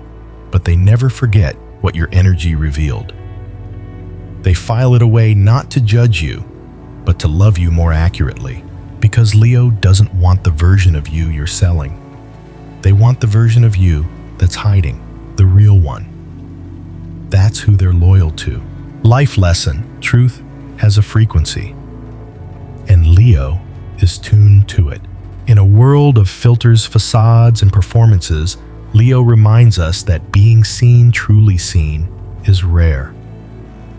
but they never forget what your energy revealed. They file it away not to judge you, but to love you more accurately. Because Leo doesn't want the version of you you're selling. They want the version of you that's hiding, the real one. That's who they're loyal to. Life lesson: truth has a frequency, and Leo is tuned to it. In a world of filters, facades, and performances, Leo reminds us that being seen, truly seen, is rare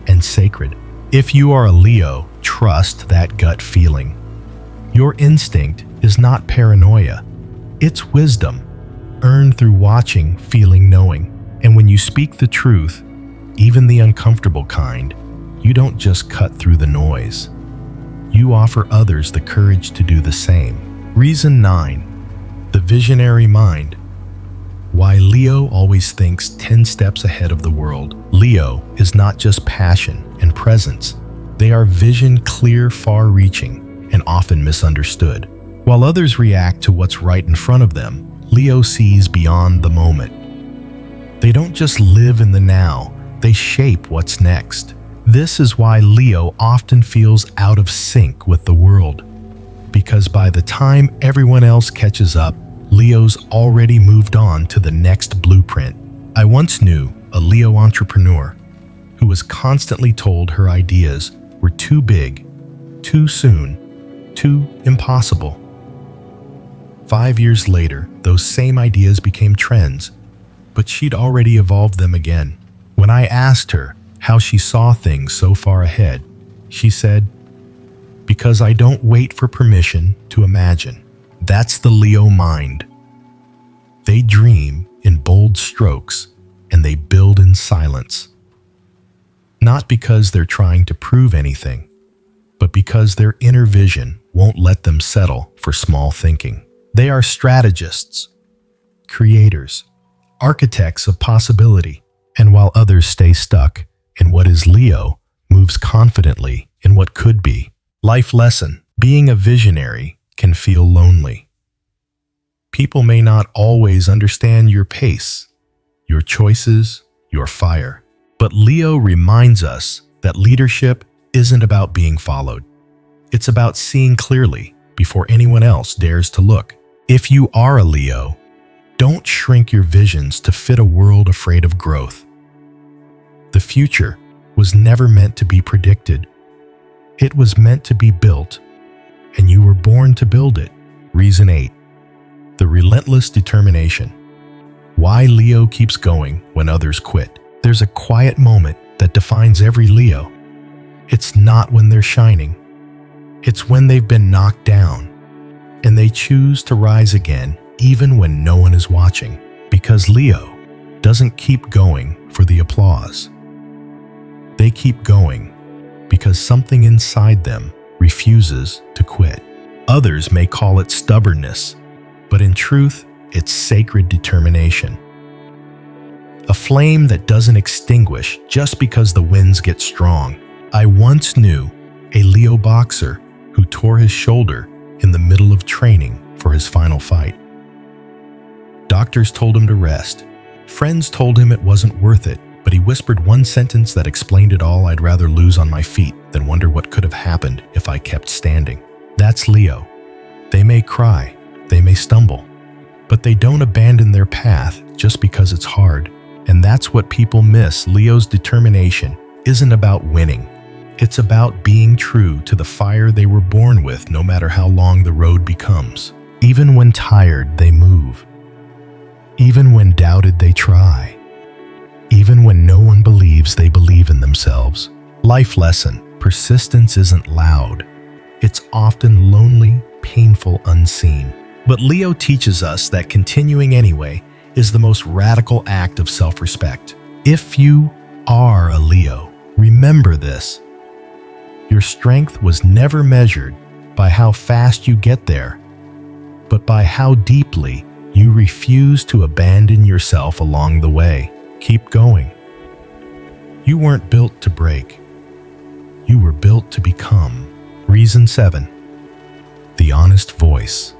and sacred. If you are a Leo, trust that gut feeling. Your instinct is not paranoia. It's wisdom, earned through watching, feeling, knowing. And when you speak the truth, even the uncomfortable kind, you don't just cut through the noise. you offer others the courage to do the same. Reason 9. The visionary mind. Why Leo always thinks 10 steps ahead of the world. Leo is not just passion and presence. They are vision clear, far-reaching, and often misunderstood. While others react to what's right in front of them, Leo sees beyond the moment. They don't just live in the now, they shape what's next. This is why Leo often feels out of sync with the world. Because by the time everyone else catches up, Leo's already moved on to the next blueprint. I once knew a Leo entrepreneur who was constantly told her ideas were too big, too soon, too impossible. 5 years later, those same ideas became trends, but she'd already evolved them again. When I asked her how she saw things so far ahead, she said, "Because I don't wait for permission to imagine." That's the Leo mind. They dream in bold strokes and they build in silence. Not because they're trying to prove anything, but because their inner vision won't let them settle for small thinking. They are strategists, creators, architects of possibility, and while others stay stuck in what is Leo, moves confidently in what could be. Life lesson: being a visionary can feel lonely. People may not always understand your pace, your choices, your fire. But Leo reminds us that leadership isn't about being followed. It's about seeing clearly before anyone else dares to look. If you are a Leo, don't shrink your visions to fit a world afraid of growth. The future was never meant to be predicted. It was meant to be built, and you were born to build it. Reason 8. The relentless determination. Why Leo keeps going when others quit. There's a quiet moment that defines every Leo. It's not when they're shining. It's when they've been knocked down, and they choose to rise again even when no one is watching. Because Leo doesn't keep going for the applause. They keep going because something inside them refuses to quit. Others may call it stubbornness, but in truth, it's sacred determination. A flame that doesn't extinguish just because the winds get strong. I once knew a Leo boxer who tore his shoulder in the middle of training for his final fight. Doctors told him to rest. Friends told him it wasn't worth it, but he whispered one sentence that explained it all: "I'd rather lose on my feet than wonder what could have happened if I kept standing." That's Leo. They may cry, they may stumble, but they don't abandon their path just because it's hard. And that's what people miss. Leo's determination isn't about winning. It's about being true to the fire they were born with, no matter how long the road becomes. Even when tired, they move. Even when doubted, they try. Even when no one believes they believe in themselves. Life lesson: persistence isn't loud. It's often lonely, painful, unseen. But Leo teaches us that continuing anyway is the most radical act of self-respect. If you are a Leo, remember this. Your strength was never measured by how fast you get there, but by how deeply you refuse to abandon yourself along the way. Keep going. You weren't built to break. You were built to become. Reason 7. The honest voice.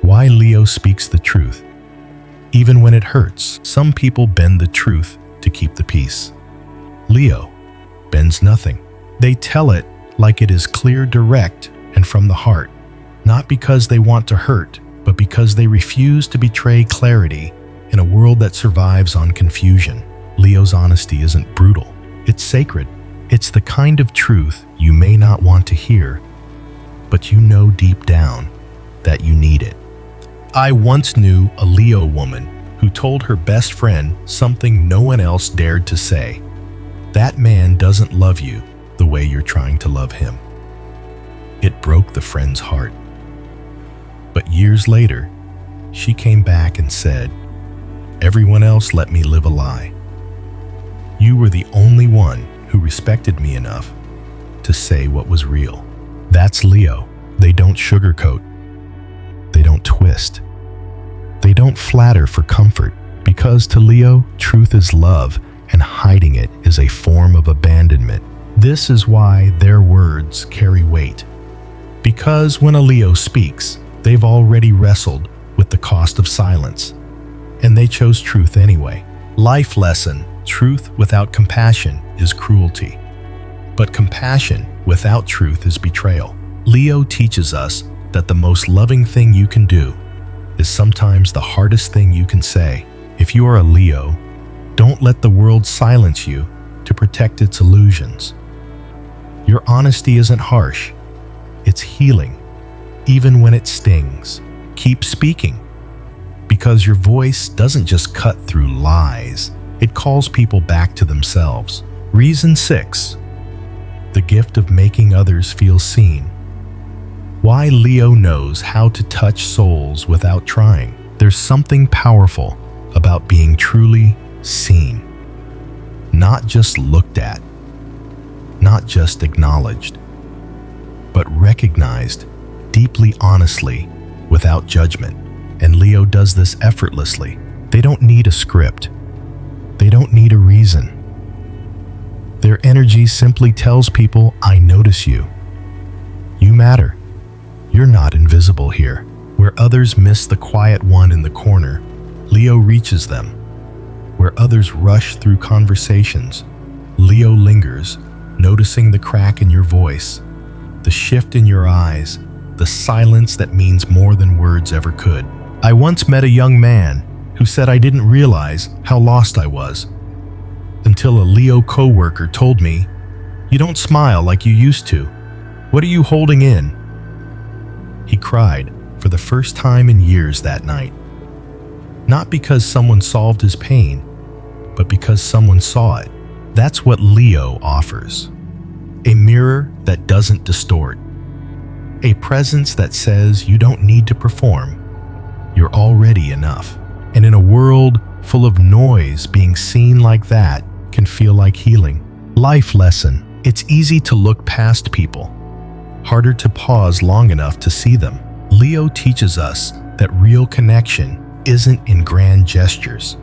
Why Leo speaks the truth. Even when it hurts, some people bend the truth to keep the peace. Leo bends nothing. They tell it like it is clear, direct, and from the heart. Not because they want to hurt, but because they refuse to betray clarity in a world that survives on confusion. Leo's honesty isn't brutal. It's sacred. It's the kind of truth you may not want to hear, but you know deep down that you need it. I once knew a Leo woman who told her best friend something no one else dared to say. That man doesn't love you the way you're trying to love him. It broke the friend's heart. But years later, she came back and said, "Everyone else let me live a lie. You were the only one who respected me enough to say what was real." That's Leo. They don't sugarcoat. They don't twist. They don't flatter for comfort, because to Leo, truth is love, and hiding it is a form of abandonment. This is why their words carry weight. Because when a Leo speaks, they've already wrestled with the cost of silence, and they chose truth anyway. Life lesson: truth without compassion is cruelty, but compassion without truth is betrayal. Leo teaches us that the most loving thing you can do is sometimes the hardest thing you can say. If you are a Leo, don't let the world silence you to protect its illusions. Your honesty isn't harsh, it's healing, even when it stings. Keep speaking, because your voice doesn't just cut through lies, it calls people back to themselves. Reason 6. The gift of making others feel seen. Why Leo knows how to touch souls without trying. There's something powerful about being truly seen. Not just looked at, not just acknowledged, but recognized deeply honestly without judgment. And Leo does this effortlessly. They don't need a script. They don't need a reason. Their energy simply tells people, I notice you. You matter. You're not invisible here. Where others miss the quiet one in the corner, Leo reaches them. Where others rush through conversations, Leo lingers, noticing the crack in your voice, the shift in your eyes, the silence that means more than words ever could. I once met a young man who said I didn't realize how lost I was until a Leo coworker told me, "You don't smile like you used to. What are you holding in?" He cried for the first time in years that night. Not because someone solved his pain, but because someone saw it. That's what Leo offers. A mirror that doesn't distort. A presence that says you don't need to perform. You're already enough. And in a world full of noise, being seen like that can feel like healing. Life lesson: it's easy to look past people, harder to pause long enough to see them. Leo teaches us that real connection isn't in grand gestures.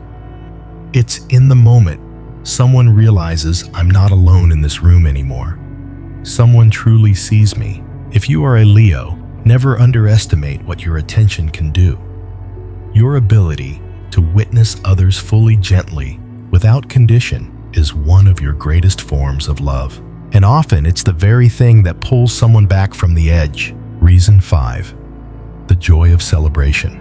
It's in the moment. Someone realizes I'm not alone in this room anymore. Someone truly sees me. If you are a Leo, never underestimate what your attention can do. Your ability to witness others fully, gently, without condition, is one of your greatest forms of love. And often it's the very thing that pulls someone back from the edge. Reason 5. The joy of celebration.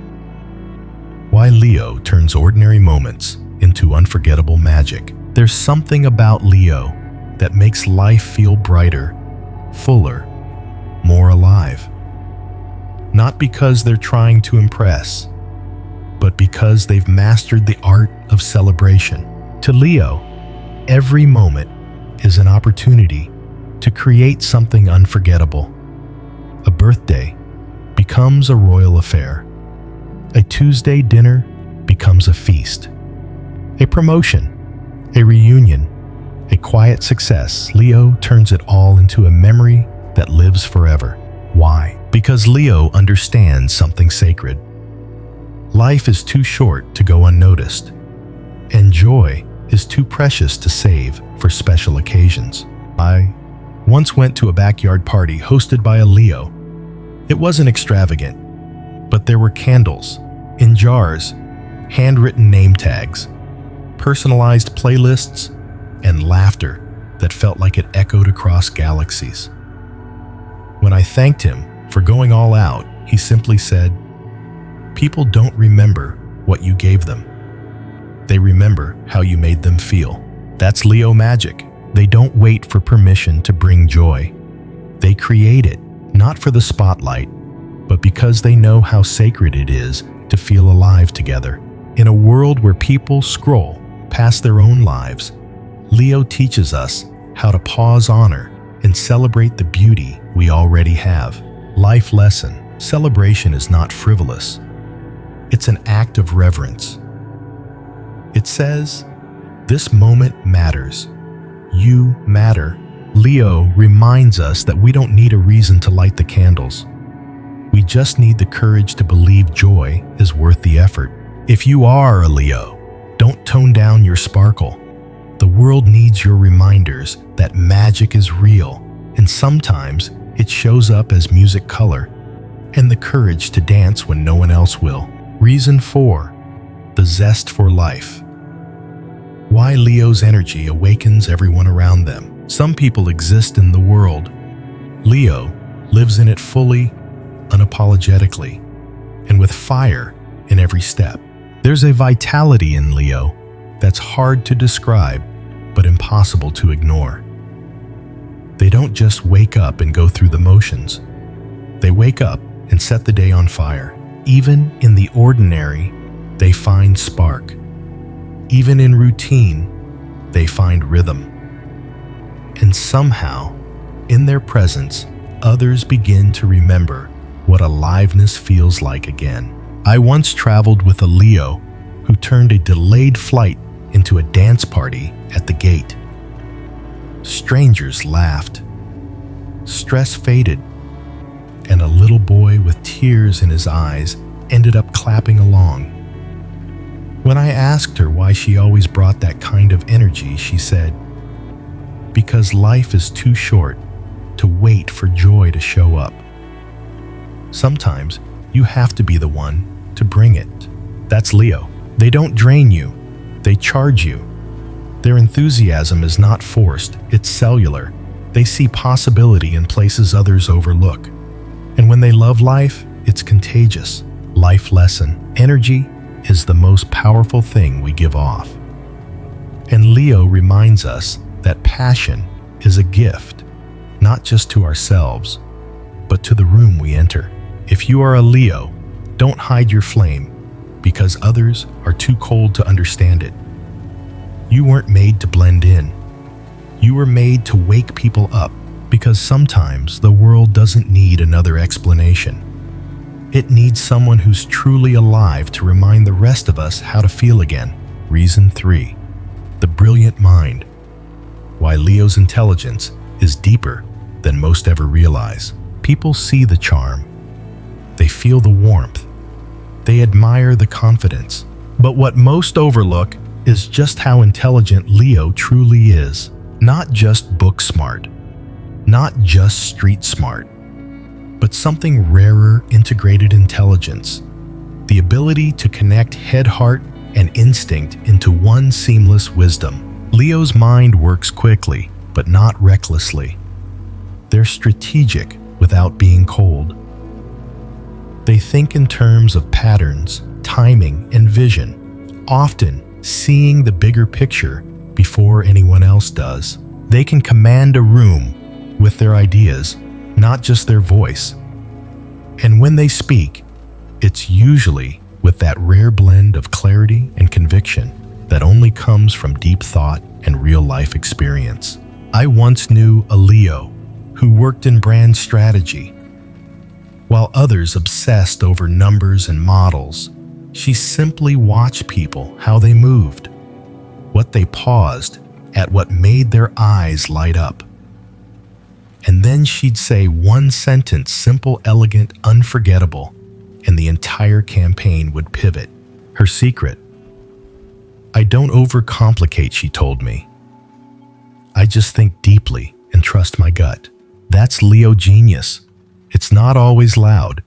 Why Leo turns ordinary moments into unforgettable magic. There's something about Leo that makes life feel brighter, fuller, more alive. Not because they're trying to impress, but because they've mastered the art of celebration. To Leo, every moment is an opportunity to create something unforgettable. A birthday becomes a royal affair. A Tuesday dinner becomes a feast. A promotion, a reunion, a quiet success. Leo turns it all into a memory that lives forever. Why? Because Leo understands something sacred. Life is too short to go unnoticed, and joy is too precious to save for special occasions. I once went to a backyard party hosted by a Leo. It wasn't extravagant, but there were candles in jars, handwritten name tags, personalized playlists, and laughter that felt like it echoed across galaxies. When I thanked him for going all out, he simply said, "People don't remember what you gave them. They remember how you made them feel." That's Leo magic. They don't wait for permission to bring joy. They create it, not for the spotlight, but because they know how sacred it is to feel alive together. In a world where people scroll past their own lives, Leo teaches us how to pause, honor, and celebrate the beauty we already have. Life lesson: celebration is not frivolous. It's an act of reverence. It says, this moment matters. You matter. Leo reminds us that we don't need a reason to light the candles. We just need the courage to believe joy is worth the effort. If you are a Leo, don't tone down your sparkle. The world needs your reminders that magic is real, and sometimes it shows up as music color and the courage to dance when no one else will. Reason 4. The zest for life. Why Leo's energy awakens everyone around them. Some people exist in the world. Leo lives in it fully, unapologetically, and with fire in every step. There's a vitality in Leo that's hard to describe, but impossible to ignore. They don't just wake up and go through the motions. They wake up and set the day on fire. Even in the ordinary, they find spark. Even in routine, they find rhythm. And somehow, in their presence, others begin to remember what aliveness feels like again. I once traveled with a Leo who turned a delayed flight into a dance party at the gate. Strangers laughed. Stress faded, and a little boy with tears in his eyes ended up clapping along. When I asked her why she always brought that kind of energy, she said, "Because life is too short to wait for joy to show up. Sometimes you have to be the one to bring it." That's Leo. They don't drain you, they charge you. Their enthusiasm is not forced, it's cellular. They see possibility in places others overlook. And when they love life, it's contagious. Life lesson. Energy is the most powerful thing we give off. And Leo reminds us that passion is a gift, not just to ourselves, but to the room we enter. If you are a Leo, don't hide your flame, because others are too cold to understand it. You weren't made to blend in. You were made to wake people up, because sometimes the world doesn't need another explanation. It needs someone who's truly alive to remind the rest of us how to feel again. Reason 3. The brilliant mind. Why Leo's intelligence is deeper than most ever realize. People see the charm. They feel the warmth. They admire the confidence. But what most overlook is just how intelligent Leo truly is. Not just book smart, not just street smart, but something rarer, integrated intelligence. The ability to connect head, heart, and instinct into one seamless wisdom. Leo's mind works quickly, but not recklessly. They're strategic without being cold. They think in terms of patterns, timing, and vision, often seeing the bigger picture before anyone else does. They can command a room with their ideas, not just their voice. And when they speak, it's usually with that rare blend of clarity and conviction that only comes from deep thought and real-life experience. I once knew a Leo who worked in brand strategy. While others obsessed over numbers and models, she simply watched people, how they moved, what they paused, at what made their eyes light up. And then she'd say one sentence, simple, elegant, unforgettable, and the entire campaign would pivot. Her secret: "I don't overcomplicate," she told me. "I just think deeply and trust my gut." That's Leo genius. It's not always loud,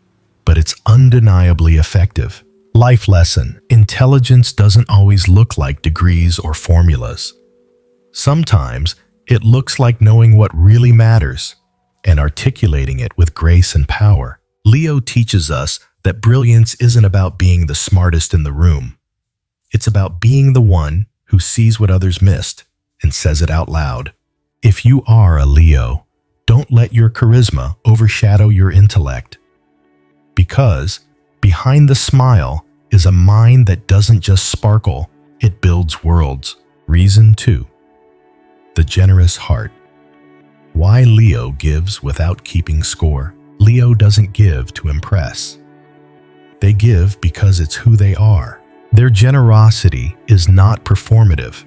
but it's undeniably effective. Life lesson: intelligence doesn't always look like degrees or formulas. Sometimes it looks like knowing what really matters and articulating it with grace and power. Leo teaches us that brilliance isn't about being the smartest in the room. It's about being the one who sees what others missed and says it out loud. If you are a Leo, don't let your charisma overshadow your intellect. Because behind the smile is a mind that doesn't just sparkle, it builds worlds. Reason 2. The generous heart. Why Leo gives without keeping score. Leo doesn't give to impress. They give because it's who they are. Their generosity is not performative.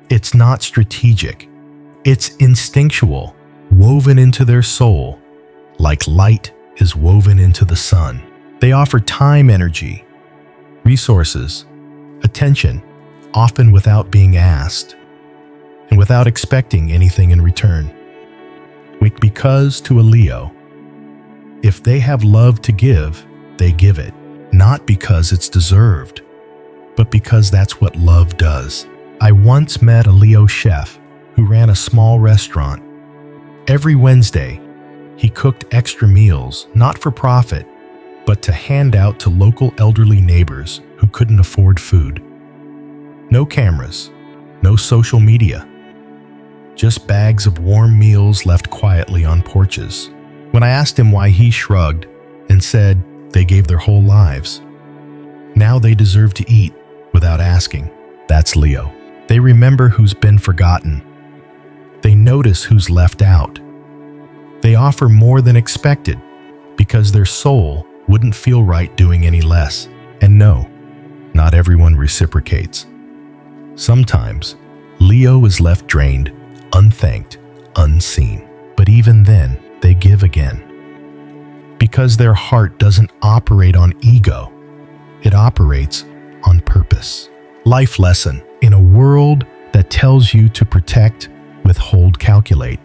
It's not strategic. It's instinctual. woven into their soul, like light is woven into the sun. They offer time, energy, resources, attention, often without being asked, and without expecting anything in return. Because to a Leo, if they have love to give, they give it, not because it's deserved, but because that's what love does. I once met a Leo chef who ran a small restaurant. Every Wednesday, he cooked extra meals, not for profit, but to hand out to local elderly neighbors who couldn't afford food. No cameras, no social media, just bags of warm meals left quietly on porches. When I asked him why, he shrugged and said they gave their whole lives. Now they deserve to eat without asking. That's Leo. They remember who's been forgotten. They notice who's left out. They offer more than expected because their soul wouldn't feel right doing any less. And no, not everyone reciprocates. Sometimes, Leo is left drained, unthanked, unseen. But even then, they give again. Because their heart doesn't operate on ego, it operates on purpose. Life lesson: in a world that tells you to protect, withhold, calculate,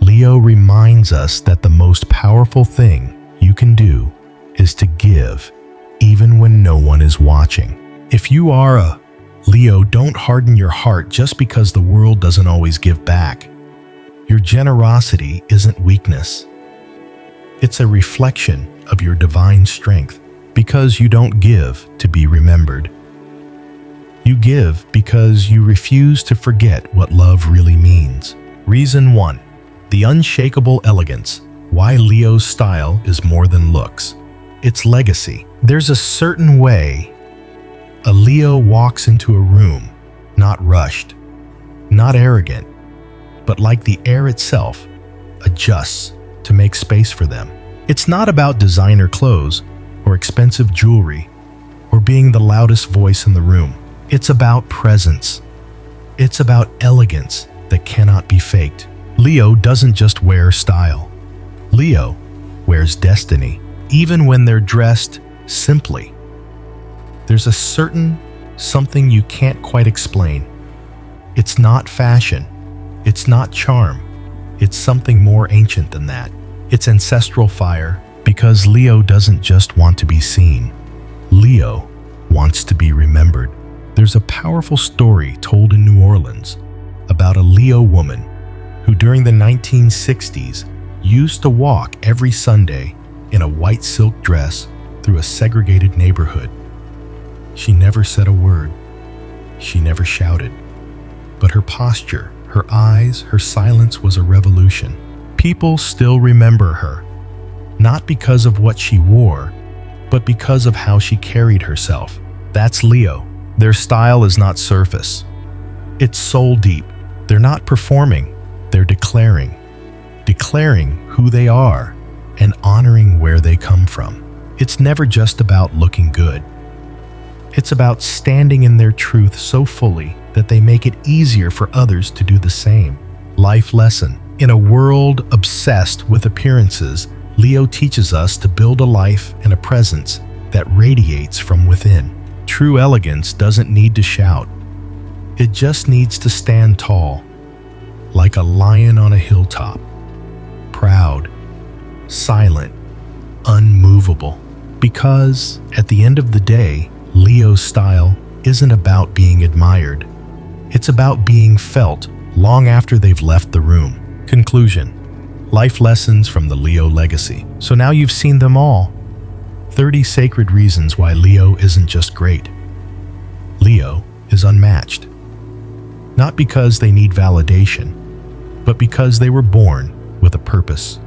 Leo reminds us that the most powerful thing you can do is to give, even when no one is watching. If you are a Leo, don't harden your heart just because the world doesn't always give back. Your generosity isn't weakness. It's a reflection of your divine strength, because you don't give to be remembered. You give because you refuse to forget what love really means. Reason 1. The unshakable elegance. Why Leo's style is more than looks. It's legacy. There's a certain way a Leo walks into a room, not rushed, not arrogant, but like the air itself, adjusts to make space for them. It's not about designer clothes or expensive jewelry or being the loudest voice in the room. It's about presence. It's about elegance that cannot be faked. Leo doesn't just wear style. Leo wears destiny, even when they're dressed simply. There's a certain something you can't quite explain. It's not fashion. It's not charm. It's something more ancient than that. It's ancestral fire, because Leo doesn't just want to be seen. Leo wants to be remembered. There's a powerful story told in New Orleans about a Leo woman who during the 1960s used to walk every Sunday in a white silk dress through a segregated neighborhood. She never said a word. She never shouted. But her posture, her eyes, her silence was a revolution. People still remember her, not because of what she wore, but because of how she carried herself. That's Leo. Their style is not surface. It's soul deep. They're not performing. They're declaring who they are and honoring where they come from. It's never just about looking good. It's about standing in their truth so fully that they make it easier for others to do the same. Life lesson. In a world obsessed with appearances, Leo teaches us to build a life and a presence that radiates from within. True elegance doesn't need to shout. It just needs to stand tall, like a lion on a hilltop. Proud, silent, unmovable. Because at the end of the day, Leo's style isn't about being admired. It's about being felt long after they've left the room. Conclusion. Life lessons from the Leo legacy. So now you've seen them all. 30 sacred reasons why Leo isn't just great. Leo is unmatched. Not because they need validation, but because they were born with a purpose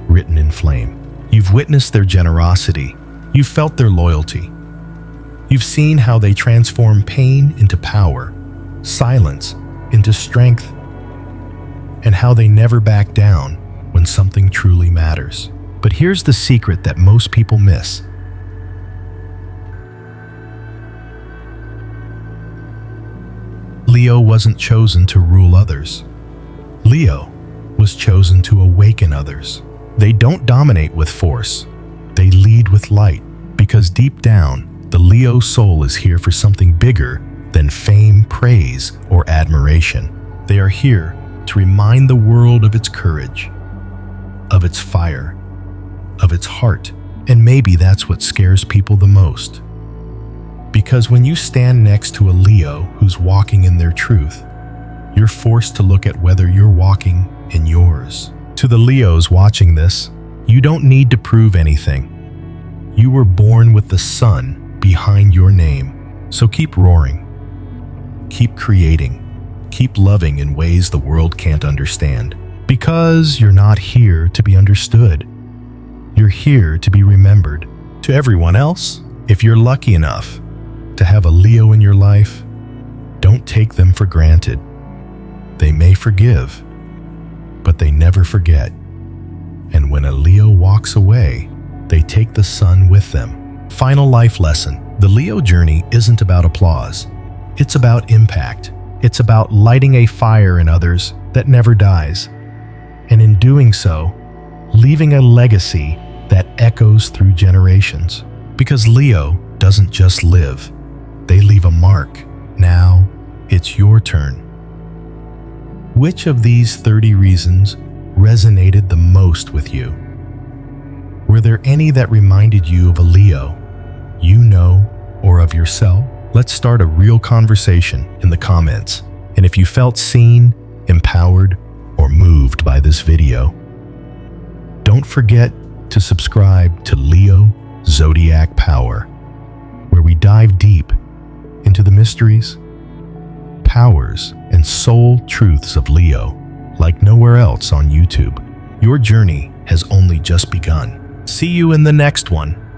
written in flame. You've witnessed their generosity. You've felt their loyalty. You've seen how they transform pain into power, silence into strength, and how they never back down when something truly matters. But here's the secret that most people miss. Leo wasn't chosen to rule others. Leo was chosen to awaken others. They don't dominate with force. They lead with light, because deep down, the Leo soul is here for something bigger than fame, praise, or admiration. They are here to remind the world of its courage, of its fire, of its heart. And maybe that's what scares people the most. Because when you stand next to a Leo who's walking in their truth, you're forced to look at whether you're walking in yours. To the Leos watching this, you don't need to prove anything. You were born with the sun behind your name. So keep roaring, keep creating, keep loving in ways the world can't understand. Because you're not here to be understood. You're here to be remembered. To everyone else, if you're lucky enough to have a Leo in your life, don't take them for granted. They may forgive, but they never forget. And when a Leo walks away, they take the sun with them. Final life lesson. The Leo journey isn't about applause. It's about impact. It's about lighting a fire in others that never dies. And in doing so, leaving a legacy that echoes through generations. Because Leo doesn't just live, they leave a mark. Now, it's your turn. Which of these 30 reasons resonated the most with you? Were there any that reminded you of a Leo you know or of yourself? Let's start a real conversation in the comments. And if you felt seen, empowered, or moved by this video, don't forget to subscribe to Leo Zodiac Power, where we dive deep into the mysteries, powers, and soul truths of Leo like nowhere else on YouTube. Your journey has only just begun. See you in the next one.